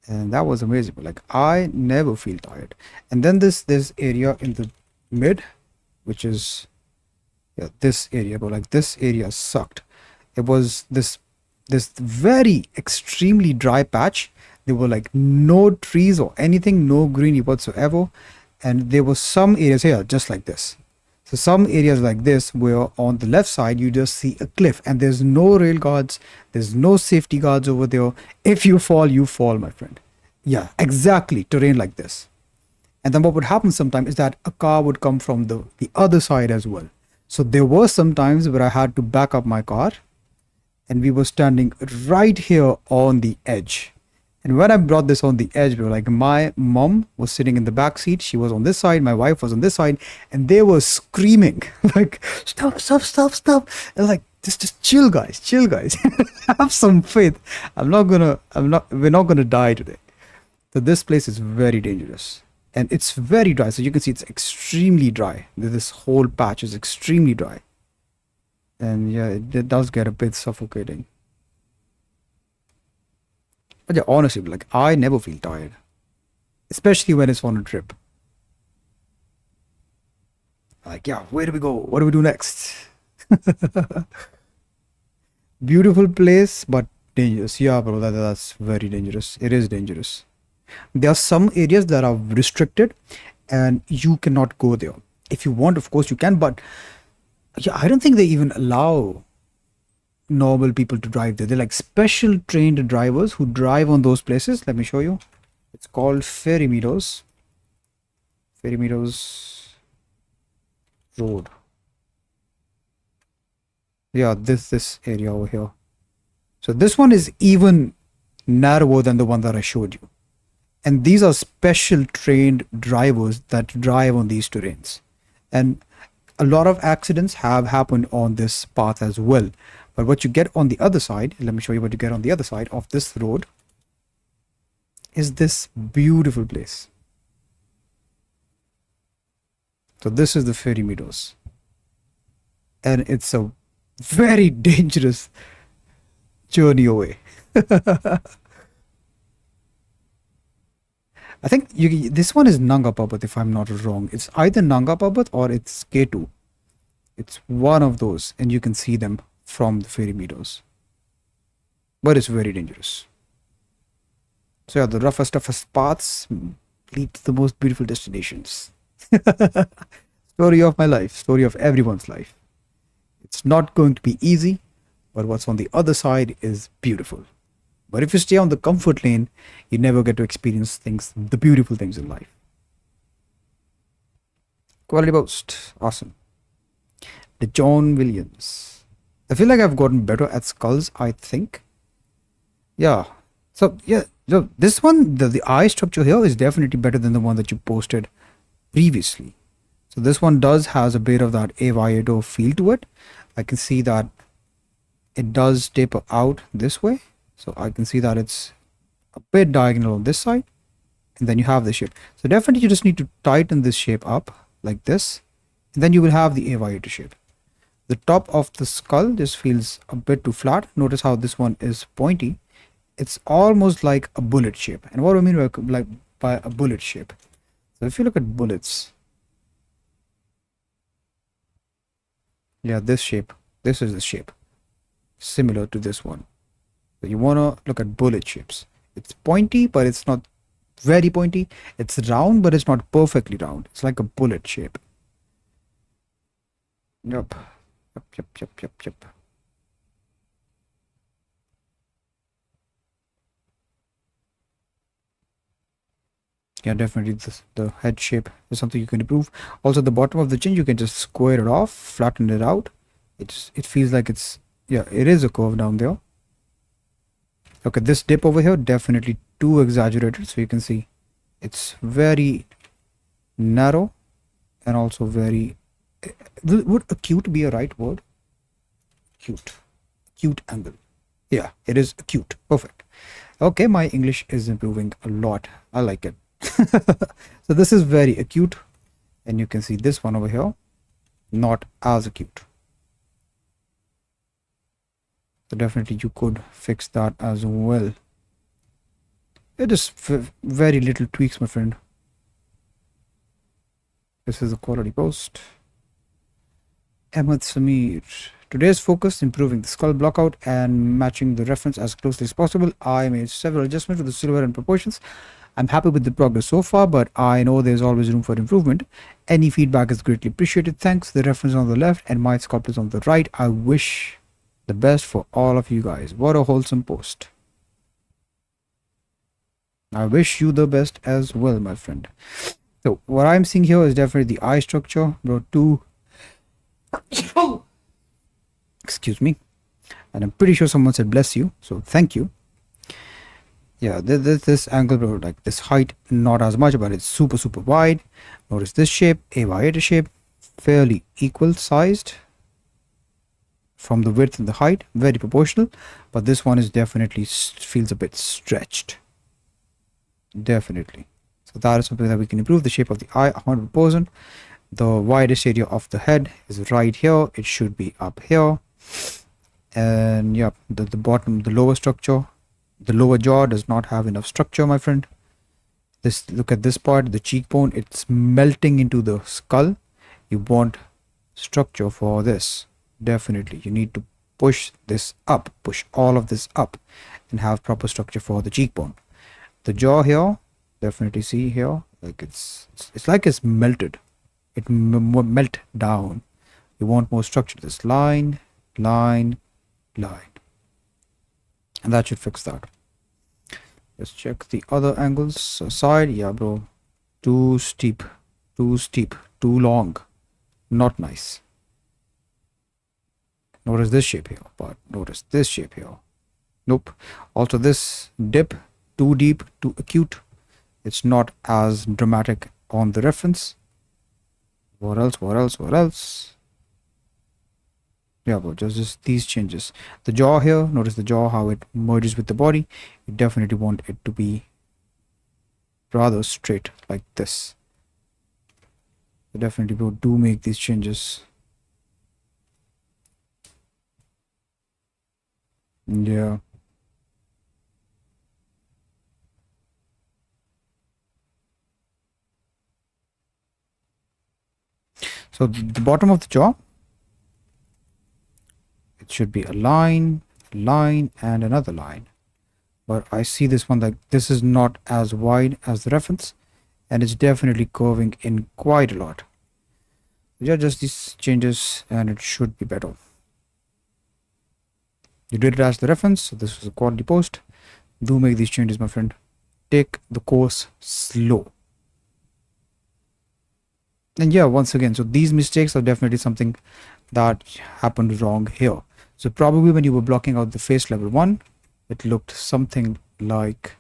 and that was amazing. Like I never feel tired. And then this area in the mid, which is, yeah, this area, but like this area sucked. It was this very extremely dry patch. There were like no trees or anything, no greenery whatsoever, and there were some areas here just like this. So some areas like this where on the left side you just see a cliff, and there's no rail guards, there's no safety guards over there. If you fall, my friend. Yeah, exactly, terrain like this. And then what would happen sometimes is that a car would come from the other side as well. So there were some times where I had to back up my car, and we were standing right here on the edge. And when I brought this on the edge, bro, like my mom was sitting in the back seat. She was on this side. My wife was on this side, and they were screaming like, stop. And like, just chill, guys. Have some faith. We're not gonna die today. So this place is very dangerous. And it's very dry. So you can see it's extremely dry. This whole patch is extremely dry. And yeah, it does get a bit suffocating. But yeah, honestly, like I never feel tired, especially when it's on a trip. Like, yeah, where do we go? What do we do next? Beautiful place, but dangerous. Yeah, bro, that's very dangerous. It is dangerous. There are some areas that are restricted and you cannot go there. If you want, of course, you can, but yeah, I don't think they even allow normal people to drive there. They're like special trained drivers who drive on those places. Let me show you. It's called Ferry Meadows. Ferry Meadows Road. Yeah, this area over here. So this one is even narrower than the one that I showed you. And these are special trained drivers that drive on these terrains. And a lot of accidents have happened on this path as well. But what you get on the other side, let me show you what you get on the other side of this road, is this beautiful place. So this is the Ferry Meadows. And it's a very dangerous journey away. I think this one is Nanga Parbat, if I'm not wrong. It's either Nanga Parbat or it's K2. It's one of those, and you can see them from the Ferry Meadows. But it's very dangerous. So yeah, the toughest paths lead to the most beautiful destinations. Story of my life, story of everyone's life. It's not going to be easy, but what's on the other side is beautiful. But if you stay on the comfort lane, you never get to experience things, the beautiful things in life. Quality Post. Awesome. The John Williams. I feel like I've gotten better at skulls, I think. Yeah. So, yeah. So this one, the eye structure here is definitely better than the one that you posted previously. So this one has a bit of that aviator feel to it. I can see that it does taper out this way. So I can see that it's a bit diagonal on this side. And then you have the shape. So definitely you just need to tighten this shape up like this. And then you will have the aviator shape. The top of the skull just feels a bit too flat. Notice how this one is pointy. It's almost like a bullet shape. And what do I mean by a bullet shape? So if you look at bullets. Yeah, this shape. This is the shape. Similar to this one. So you want to look at bullet shapes. It's pointy, but it's not very pointy. It's round, but it's not perfectly round. It's like a bullet shape. Yep. Yep. Yeah, definitely the head shape is something you can improve. Also, the bottom of the chin, you can just square it off, flatten it out. It feels like it's, yeah, it is a curve down there. Okay, this dip over here, definitely too exaggerated. So you can see it's very narrow and also very, would acute be a right word? Acute angle. Yeah, it is acute. Perfect. Okay, my English is improving a lot. I like it. So this is very acute. And you can see this one over here, not as acute. So definitely you could fix that as well. It is very little tweaks, my friend. This is the quality post. Ahmed Samir. Today's focus, improving the skull blockout and matching the reference as closely as possible. I made several adjustments to the silhouette and proportions. I'm happy with the progress so far, but I know there's always room for improvement. Any feedback is greatly appreciated. Thanks. The reference on the left and my sculpt is on the right. I wish the best for all of you guys. What a wholesome post. I wish you the best as well, my friend. So what I'm seeing here is definitely the eye structure. Bro, excuse me. And I'm pretty sure someone said bless you. So thank you. Yeah, this angle, bro, like this height, not as much, but it's super wide. Notice this shape, aviator shape, fairly equal sized from the width and the height, very proportional. But this one is definitely feels a bit stretched. Definitely. So So that is something that we can improve. The shape of the eye 100%. The widest area of the head is right here. It should be up here. And yeah, the bottom, the lower structure, the lower jaw does not have enough structure, my friend. This, look at this part, the cheekbone, it's melting into the skull. You want structure for this. Definitely you need to push this up, push all of this up, and have proper structure for the cheekbone. The jaw here, definitely see here, like it's like it's melted. It melt down. You want more structure. This line, line, line, and that should fix that. Let's check the other angles. Side, yeah, bro, too steep, too long, not nice. Notice this shape here, but notice this shape here. Nope. Also this dip, too deep, too acute. It's not as dramatic on the reference. What else? Yeah, but just these changes. The jaw here, notice the jaw, how it merges with the body. You definitely want it to be rather straight like this. So definitely, bro, do make these changes. Yeah. So the bottom of the jaw, it should be a line, and another line. But I see this one, like this is not as wide as the reference, and it's definitely curving in quite a lot. Yeah, just these changes and it should be better. You did it as the reference, so this was a quality post. Do make these changes, my friend. Take the course slow. And yeah, once again, so these mistakes are definitely something that happened wrong here. So probably when you were blocking out the face level 1, it looked something like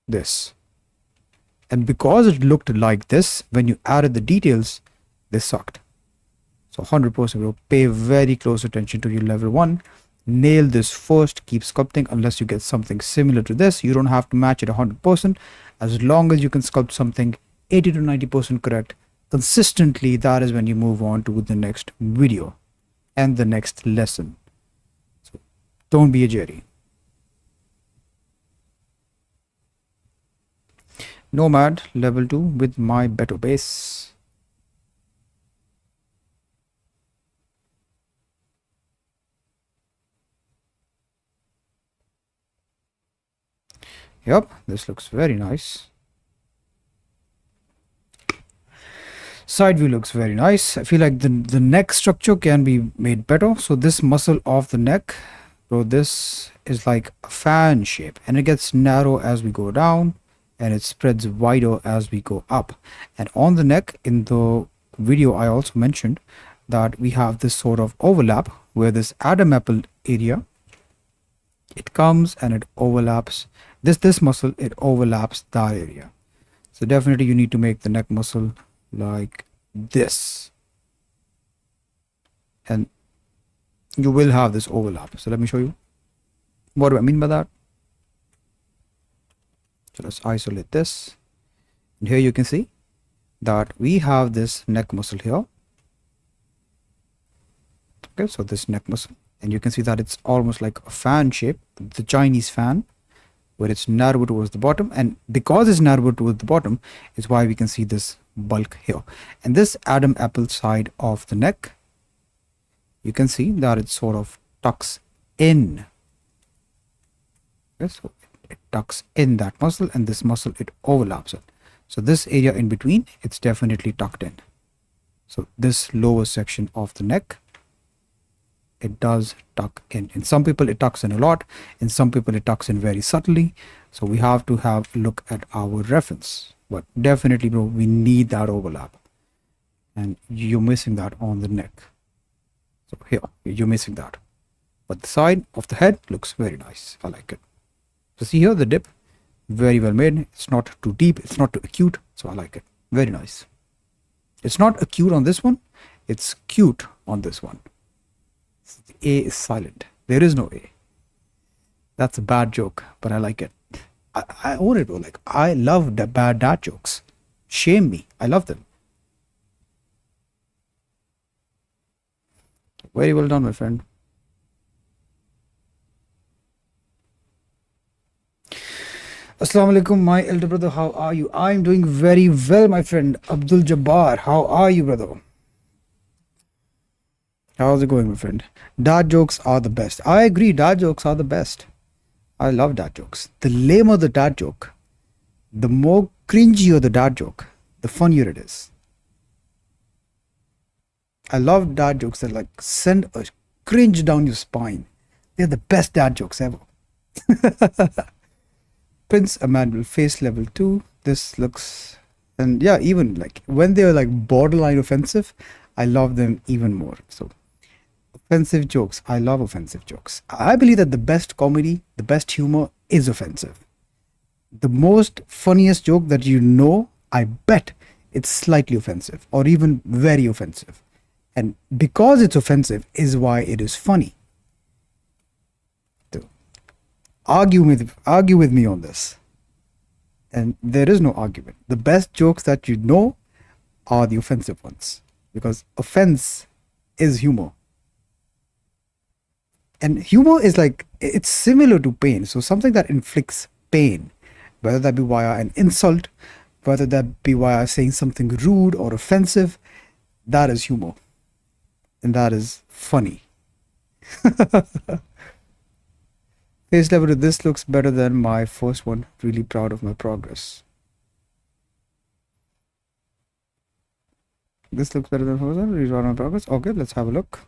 this. And because it looked like this, when you added the details, they sucked. So 100%, bro, pay very close attention to your level 1. Nail this first, keep sculpting unless you get something similar to this. You don't have to match it 100%. As long as you can sculpt something 80 to 90% correct consistently, that is when you move on to the next video and the next lesson. So don't be a jerry. Nomad level 2 with my better base. Yep, this looks very nice. Side view looks very nice. I feel like the neck structure can be made better. So this muscle of the neck, bro, this is like a fan shape, and it gets narrow as we go down and it spreads wider as we go up. And on the neck, in the video I also mentioned that we have this sort of overlap where this Adam apple area, it comes and it overlaps this muscle, it overlaps that area. So definitely you need to make the neck muscle like this, and you will have this overlap. So let me show you what do I mean by that. So let's isolate this, and here you can see that we have this neck muscle here. Okay, so this neck muscle, and you can see that it's almost like a fan shape, the Chinese fan, where it's narrow towards the bottom, and because it's narrow towards the bottom is why we can see this bulk here. And this Adam apple side of the neck, you can see that it sort of tucks in. Okay, so it tucks in that muscle, and this muscle, it overlaps it. So this area in between, it's definitely tucked in. So this lower section of the neck, it does tuck in. In some people it tucks in a lot, in some people it tucks in very subtly. So we have to have a look at our reference. But definitely, bro, we need that overlap, and you're missing that on the neck. So here you're missing that, but the side of the head looks very nice. I like it. So see here, the dip, very well made. It's not too deep, it's not too acute, so I like it. Very nice. It's not acute on this one, it's cute on this one. The A is silent. There is no A. That's a bad joke, but I like it. I own it, bro. Like, I love the bad dad jokes. Shame me. I love them. Very well done, my friend. Assalamu alaikum, my elder brother. How are you? I'm doing very well, my friend. Abdul Jabbar, how are you, brother? How's it going, my friend? Dad jokes are the best. I agree, dad jokes are the best. I love dad jokes. The lamer the dad joke, the more cringier the dad joke, the funnier it is. I love dad jokes that like send a cringe down your spine. They're the best dad jokes ever. Prince Emmanuel, face level 2. This looks, and yeah, even like when they're like borderline offensive, I love them even more. So, offensive jokes. I love offensive jokes. I believe that the best comedy, the best humor is offensive. The most funniest joke that you know, I bet it's slightly offensive or even very offensive. And because it's offensive is why it is funny. So, argue with me on this. And there is no argument. The best jokes that you know are the offensive ones. Because offense is humor. And humor is like, it's similar to pain. So something that inflicts pain, whether that be via an insult, whether that be via saying something rude or offensive, that is humor. And that is funny. Face level to this looks better than my first one. Really proud of my progress. This looks better than first one. Really proud of my progress. Okay, let's have a look.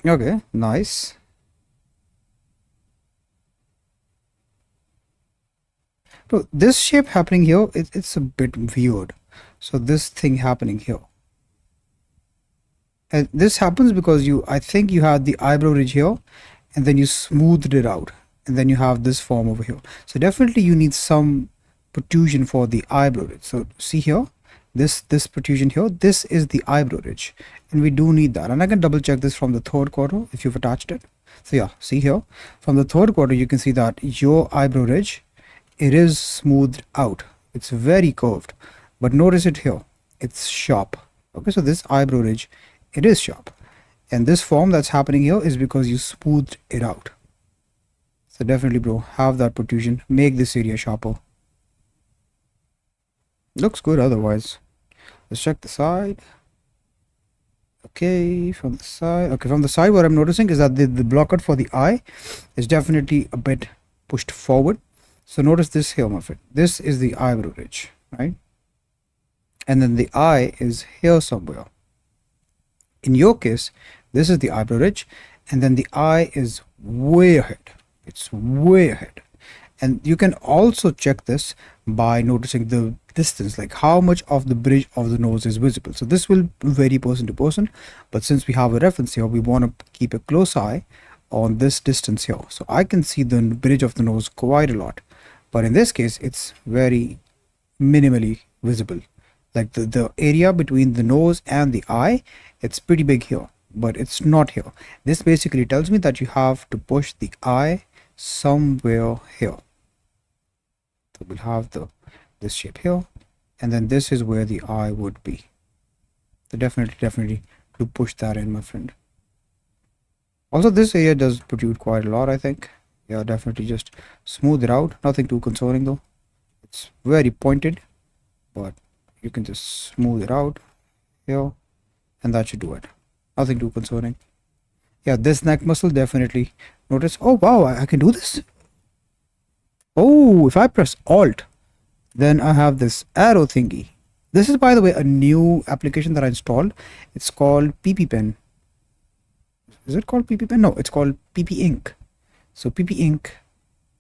Okay, nice. So this shape happening here, it's a bit weird. So this thing happening here. And this happens because I think you had the eyebrow ridge here and then you smoothed it out. And then you have this form over here. So definitely you need some protrusion for the eyebrow ridge. So see here, this protrusion here, this is the eyebrow ridge. And we do need that. And I can double check this from the third quarter if you've attached it. So yeah, see here, from the third quarter, you can see that your eyebrow ridge, it is smoothed out. It's very curved. But notice it here, it's sharp. Okay, so this eyebrow ridge, it is sharp. And this form that's happening here is because you smoothed it out. So definitely, bro, have that protrusion. Make this area sharper. Looks good otherwise. Let's check the side. Okay, from the side. Okay, from the side, what I'm noticing is that the block cut for the eye is definitely a bit pushed forward. So notice this here, my friend. This is the eyebrow ridge, right? And then the eye is here somewhere. In your case, this is the eyebrow ridge, and then the eye is way ahead. It's way ahead. And you can also check this by noticing the distance, like how much of the bridge of the nose is visible. So this will vary person to person, but since we have a reference here, we want to keep a close eye on this distance here. So I can see the bridge of the nose quite a lot, but in this case, it's very minimally visible. Like the area between the nose and the eye, it's pretty big here, but it's not here. This basically tells me that you have to push the eye somewhere here. So we'll have this shape here, and then this is where the eye would be. So definitely do push that in, my friend. Also, this area does protrude quite a lot, I think. Yeah, definitely just smooth it out. Nothing too concerning though. It's very pointed, but you can just smooth it out here, and that should do it. Nothing too concerning. Yeah, this neck muscle definitely notice. Oh wow, I can do this. Oh, if I press Alt, then I have this arrow thingy. This is, by the way, a new application that I installed. It's called PP Pen. Is it called PP Pen? No, it's called PP Ink. So PP Ink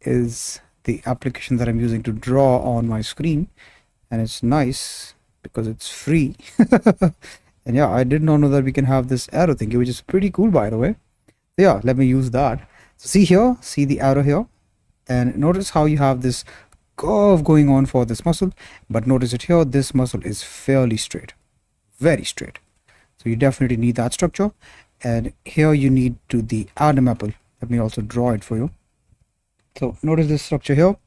is the application that I'm using to draw on my screen, and it's nice because it's free. And yeah, I did not know that we can have this arrow thingy, which is pretty cool, by the way. So yeah, let me use that. So see here, see the arrow here, and notice how you have this curve going on for this muscle, but notice it here, this muscle is fairly straight, very straight. So you definitely need that structure. And here you need to the Adam apple. Let me also draw it for you. So notice this structure here.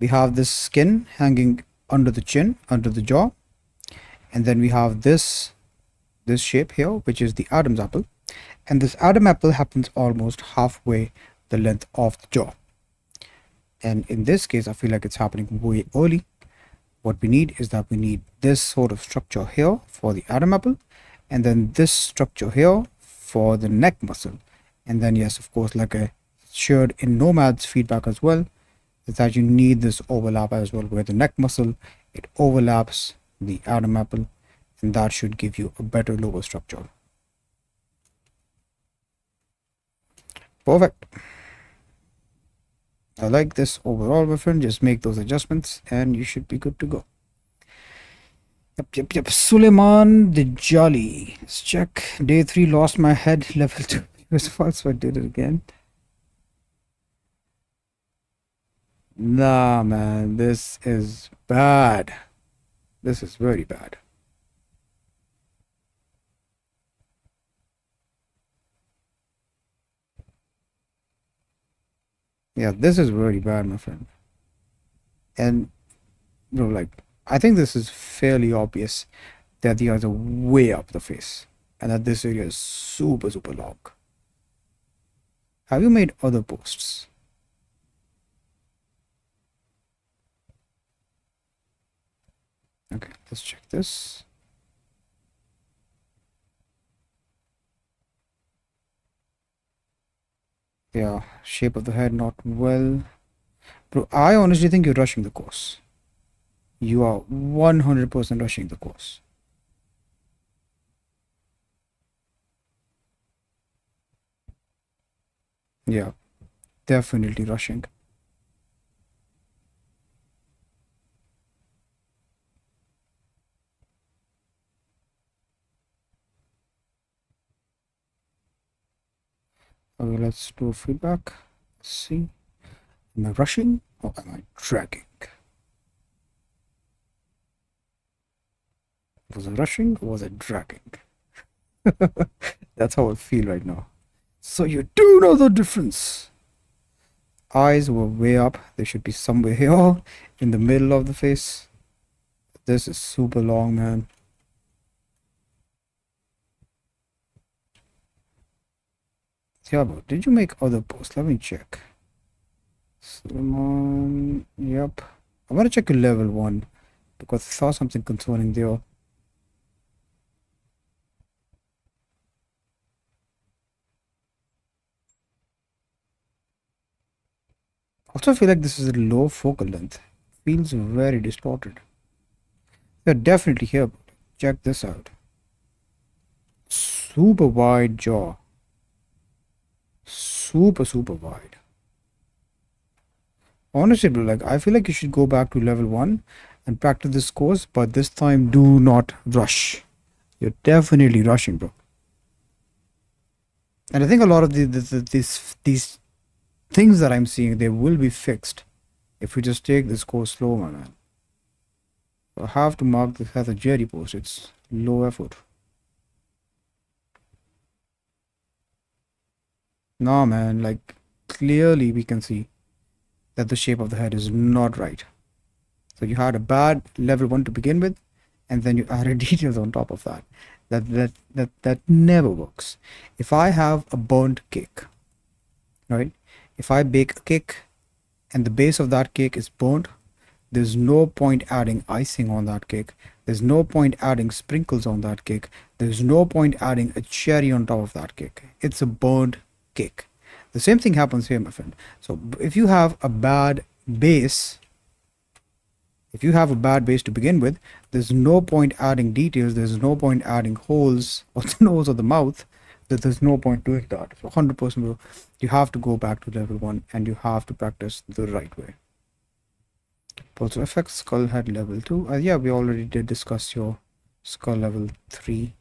We have this skin hanging under the chin, under the jaw, and then we have this shape here, which is the Adam's apple. And this Adam apple happens almost halfway the length of the jaw. And in this case, I feel like it's happening way early. What we need is that we need this sort of structure here for the Adam apple, and then this structure here for the neck muscle. And then yes, of course, like I shared in Nomad's feedback as well, is that you need this overlap as well, where the neck muscle, it overlaps the Adam apple, and that should give you a better logo structure. Perfect. I like this overall, my friend. Just make those adjustments and you should be good to go. Yep. Suleiman the Jolly. Let's check. Day 3 lost my head. Level 2 was false, so I did it again. Nah, man. This is bad. This is very bad. Yeah, this is very bad, my friend. And like, I think this is fairly obvious that the eyes are way up the face and that this area is super long. Have you made other posts? Okay, let's check this. Yeah, shape of the head not well. Bro, I honestly think you're rushing the course. You are 100% rushing the course. Yeah, definitely rushing. Okay, let's do feedback. Let's see. Am I rushing or am I dragging? Was I rushing or was I dragging? That's how I feel right now. So you do know the difference. Eyes were way up. They should be somewhere here in the middle of the face. This is super long, man. Yeah, but did you make other posts? Let me check. Solomon, yep. I want to check your level 1 because I saw something concerning there. Also, I feel like this is a low focal length. Feels very distorted. They're definitely here. Check this out. Super wide jaw. Super wide. Honestly, bro, like I feel like you should go back to level 1 and practice this course, but this time do not rush. You're definitely rushing, bro. And I think a lot of these things that I'm seeing, they will be fixed if we just take this course slow, my man. I have to mark this as a Jerry post. It's low effort. No, man, like clearly we can see that the shape of the head is not right. So you had a bad level 1 to begin with, and then you added details on top of that. That never works. If I have a burnt cake, right? If I bake a cake and the base of that cake is burnt, there's no point adding icing on that cake. There's no point adding sprinkles on that cake. There's no point adding a cherry on top of that cake. It's a burnt cake. The same thing happens here, my friend. So if you have a bad base, to begin with, there's no point adding details. There's no point adding holes or the nose or the mouth. There's no point doing that. So 100%, bro, you have to go back to level 1 and you have to practice the right way. Also affects skull head level 2. Yeah, we already did discuss your skull level 3.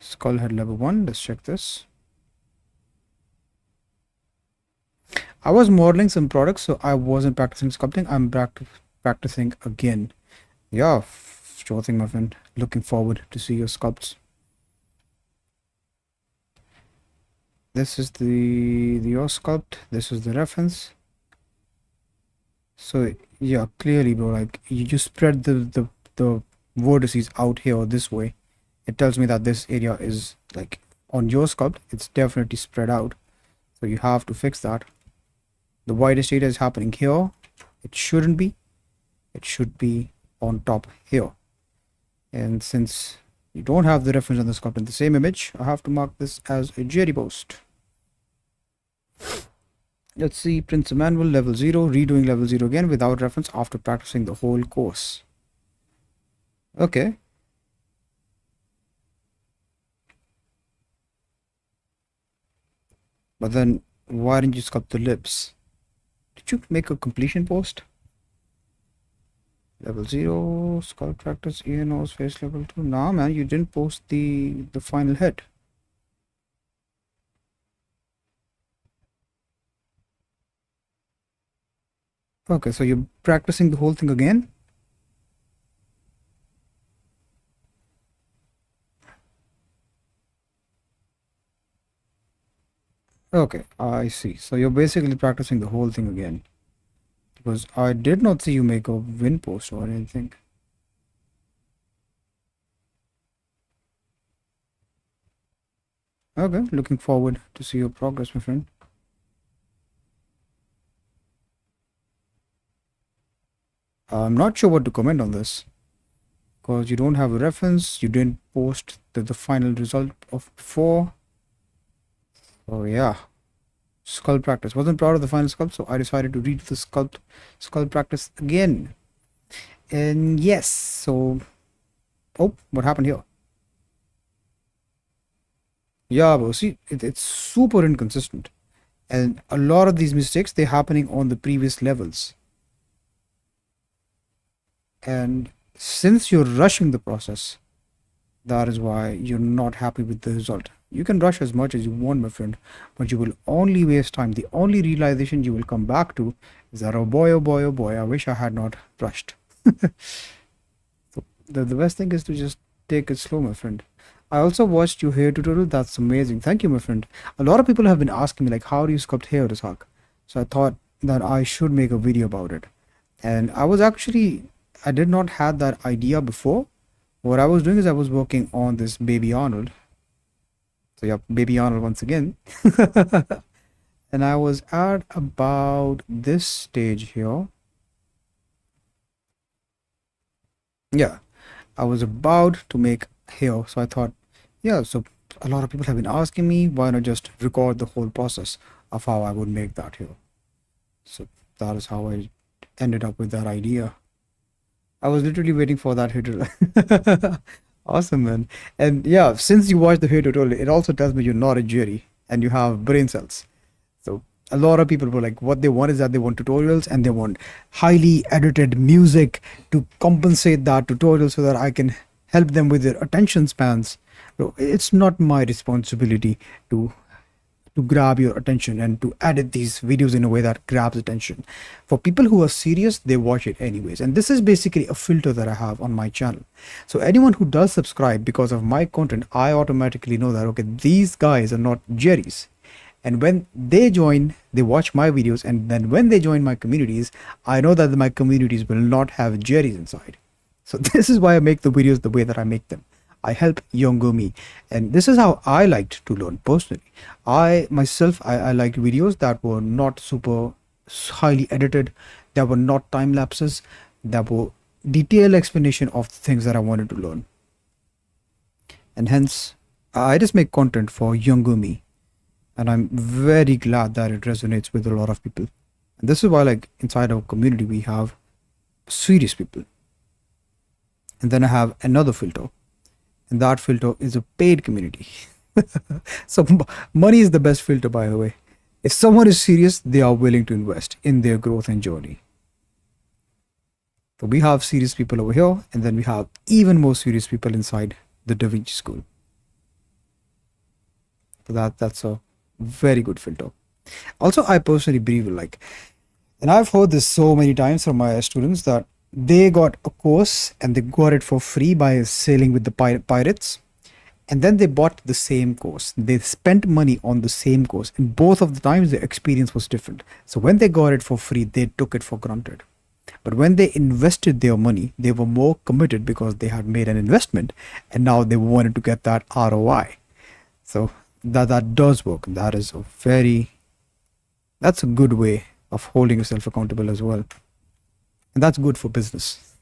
Skull head level 1. Let's check this. I was modeling some products, so I wasn't practicing sculpting. I'm practicing again. Yeah, sure thing, my friend. Looking forward to see your sculpts. This is the your sculpt. This is the reference. So yeah, clearly, bro, like you just spread the vertices out here this way. It tells me that this area is like on your sculpt, it's definitely spread out. So you have to fix that. The widest area is happening here. It shouldn't be. It should be on top here. And since you don't have the reference on the sculpt in the same image, I have to mark this as a jerry post. Let's see, Prince Emmanuel level 0, redoing level 0 again without reference after practicing the whole course. Okay. But then why didn't you sculpt the lips? Did you make a completion post? Level 0, sculpt practice, ear, nose, face level 2. Nah, man, you didn't post the final head. Okay, so you're practicing the whole thing again? Okay, I see. So you're basically practicing the whole thing again. Because I did not see you make a win post or anything. Okay, looking forward to see your progress, my friend. I'm not sure what to comment on this. Because you don't have a reference, you didn't post the final result of before. Oh yeah. Sculpt practice. Wasn't proud of the final sculpt, so I decided to read the sculpt practice again. And yes, so oh, what happened here? Yeah, bro, see, it's super inconsistent. And a lot of these mistakes, they're happening on the previous levels. And since you're rushing the process, that is why you're not happy with the result. You can rush as much as you want, my friend, but you will only waste time. The only realization you will come back to is that, oh boy, oh boy, oh boy, I wish I had not rushed. So the best thing is to just take it slow, my friend. I also watched your hair tutorial. That's amazing. Thank you, my friend. A lot of people have been asking me, like, how do you sculpt hair, Ishaq? So I thought that I should make a video about it. And I did not have that idea before. What I was doing is I was working on this baby Arnold. So yeah, baby Arnold once again. And I was at about this stage here. Yeah, I was about to make hair. So I thought, yeah, so a lot of people have been asking me, why not just record the whole process of how I would make that hair? So that is how I ended up with that idea. I was literally waiting for that tutorial. Awesome, man. And yeah, since you watched the hair tutorial, it also tells me you're not a jury and you have brain cells. So a lot of people were like, what they want is that they want tutorials and they want highly edited music to compensate that tutorial so that I can help them with their attention spans. So it's not my responsibility to grab your attention and to edit these videos in a way that grabs attention. For people who are serious, they watch it anyways. And this is basically a filter that I have on my channel. So anyone who does subscribe because of my content, I automatically know that, okay, these guys are not Jerry's. And when they join, they watch my videos, and then when they join my communities, I know that my communities will not have Jerry's inside. So this is why I make the videos the way that I make them. I help younger me, and this is how I liked to learn personally. I liked videos that were not super highly edited, that were not time lapses, that were detailed explanation of the things that I wanted to learn. And hence, I just make content for younger me, and I'm very glad that it resonates with a lot of people. And this is why, like, inside our community, we have serious people, and then I have another filter, and that filter is a paid community. So money is the best filter, by the way. If someone is serious, they are willing to invest in their growth and journey. So we have serious people over here, and then we have even more serious people inside the Davinci school. So that's a very good filter. Also, I personally believe, like, and I've heard this so many times from my students, that they got a course and they got it for free by sailing with the pirates. and then they bought the same course. They spent money on the same course, and both of the times the experience was different. So when they got it for free, they took it for granted. But when they invested their money, they were more committed because they had made an investment, and now they wanted to get that ROI. So that does work. That's a good way of holding yourself accountable as well, and that's good for business.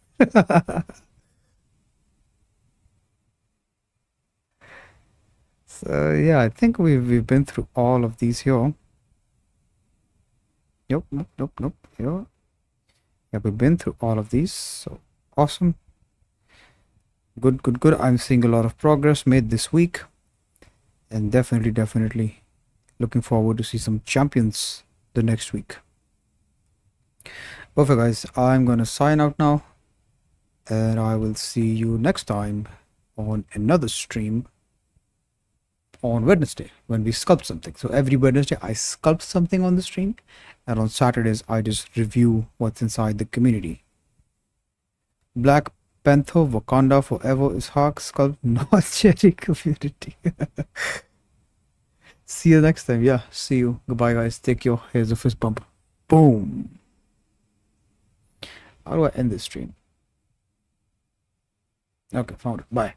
So yeah, I think we've been through all of these here. Nope, nope, nope, nope. Here, yeah, we've been through all of these. So awesome. Good, good, good. I'm seeing a lot of progress made this week, and definitely looking forward to see some champions the next week. Perfect, guys. I'm gonna sign out now, and I will see you next time on another stream on Wednesday when we sculpt something. So every Wednesday I sculpt something on the stream, and on Saturdays I just review what's inside the community. Black Panther, Wakanda Forever, Ishaq, Sculpt, North Cherry community. See you next time. Yeah, see you. Goodbye, guys. Take care. Here's a fist bump. Boom. How do I end this stream? Okay, found it. Bye.